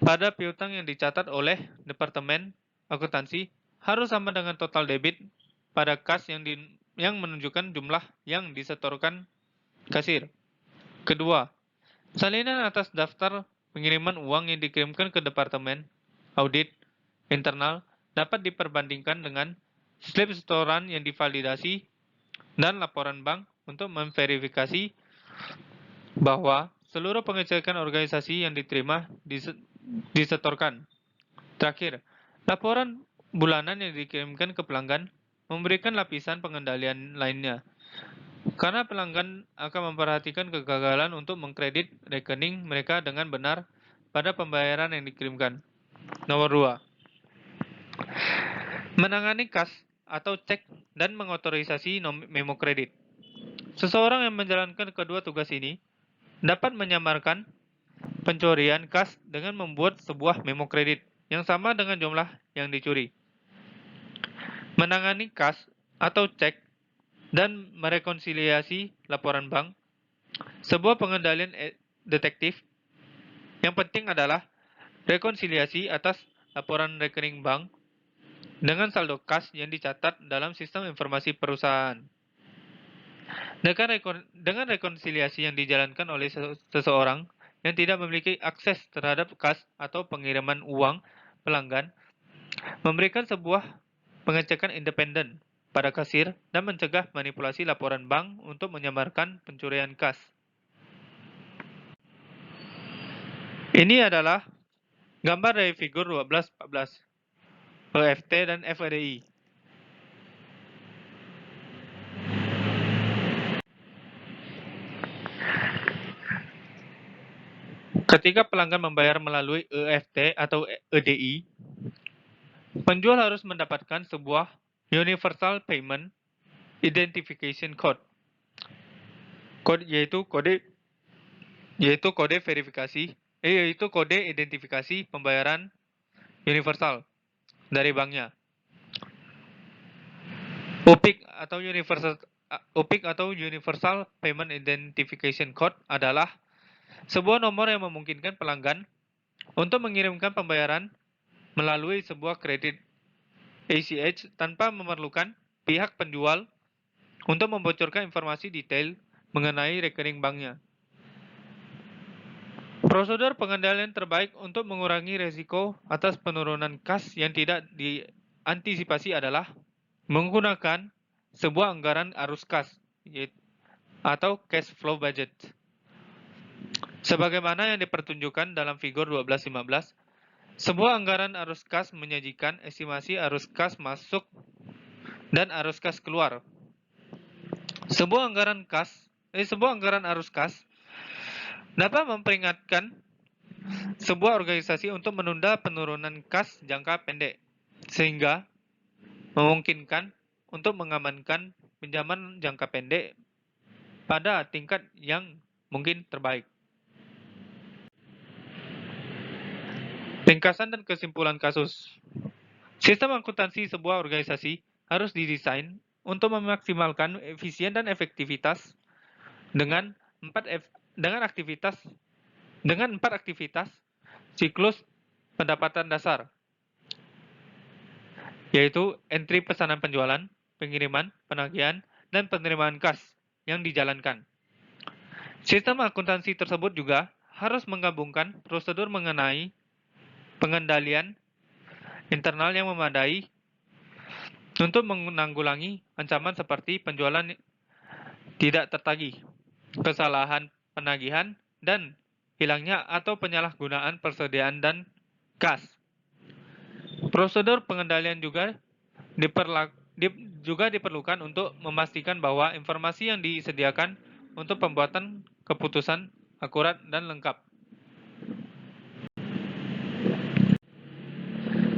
pada piutang yang dicatat oleh Departemen Akuntansi harus sama dengan total debit pada kas yang menunjukkan jumlah yang disetorkan kasir. Kedua, salinan atas daftar pengiriman uang yang dikirimkan ke Departemen Audit Internal dapat diperbandingkan dengan slip setoran yang divalidasi dan laporan bank untuk memverifikasi bahwa seluruh pengecekan organisasi yang diterima disetorkan. Terakhir, laporan bulanan yang dikirimkan ke pelanggan memberikan lapisan pengendalian lainnya. Karena pelanggan akan memperhatikan kegagalan untuk mengkredit rekening mereka dengan benar pada pembayaran yang dikirimkan. Nomor 2. Menangani kas atau cek dan mengotorisasi memo kredit. Seseorang yang menjalankan kedua tugas ini dapat menyamarkan pencurian kas dengan membuat sebuah memo kredit yang sama dengan jumlah yang dicuri. Menangani kas atau cek dan merekonsiliasi laporan bank. Sebuah pengendalian detektif yang penting adalah rekonsiliasi atas laporan rekening bank dengan saldo kas yang dicatat dalam sistem informasi perusahaan. Dengan rekonsiliasi yang dijalankan oleh seseorang yang tidak memiliki akses terhadap kas atau pengiriman uang pelanggan, memberikan sebuah pengecekan independen pada kasir dan mencegah manipulasi laporan bank untuk menyamarkan pencurian kas. Ini adalah gambar dari figur 12-14, EFT dan FEDI. Ketika pelanggan membayar melalui EFT atau EDI, penjual harus mendapatkan sebuah Universal Payment Identification Code, yaitu kode identifikasi pembayaran universal dari banknya. UPIC atau Universal Payment Identification Code adalah sebuah nomor yang memungkinkan pelanggan untuk mengirimkan pembayaran melalui sebuah kredit ACH tanpa memerlukan pihak penjual untuk membocorkan informasi detail mengenai rekening banknya. Prosedur pengendalian terbaik untuk mengurangi risiko atas penurunan kas yang tidak diantisipasi adalah menggunakan sebuah anggaran arus kas atau cash flow budget. Sebagaimana yang dipertunjukkan dalam figur 12-15, sebuah anggaran arus kas menyajikan estimasi arus kas masuk dan arus kas keluar. Sebuah anggaran arus kas dapat memperingatkan sebuah organisasi untuk menunda penurunan kas jangka pendek, sehingga memungkinkan untuk mengamankan pinjaman jangka pendek pada tingkat yang mungkin terbaik. Ringkasan dan kesimpulan kasus. Sistem akuntansi sebuah organisasi harus didesain untuk memaksimalkan efisien dan efektivitas dengan empat aktivitas siklus pendapatan dasar, yaitu entry pesanan penjualan, pengiriman, penagihan, dan penerimaan kas yang dijalankan. Sistem akuntansi tersebut juga harus menggabungkan prosedur mengenai pengendalian internal yang memadai untuk menanggulangi ancaman seperti penjualan tidak tertagih, kesalahan penagihan, dan hilangnya atau penyalahgunaan persediaan dan kas. Prosedur pengendalian juga diperlukan untuk memastikan bahwa informasi yang disediakan untuk pembuatan keputusan akurat dan lengkap.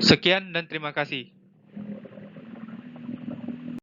Sekian dan terima kasih.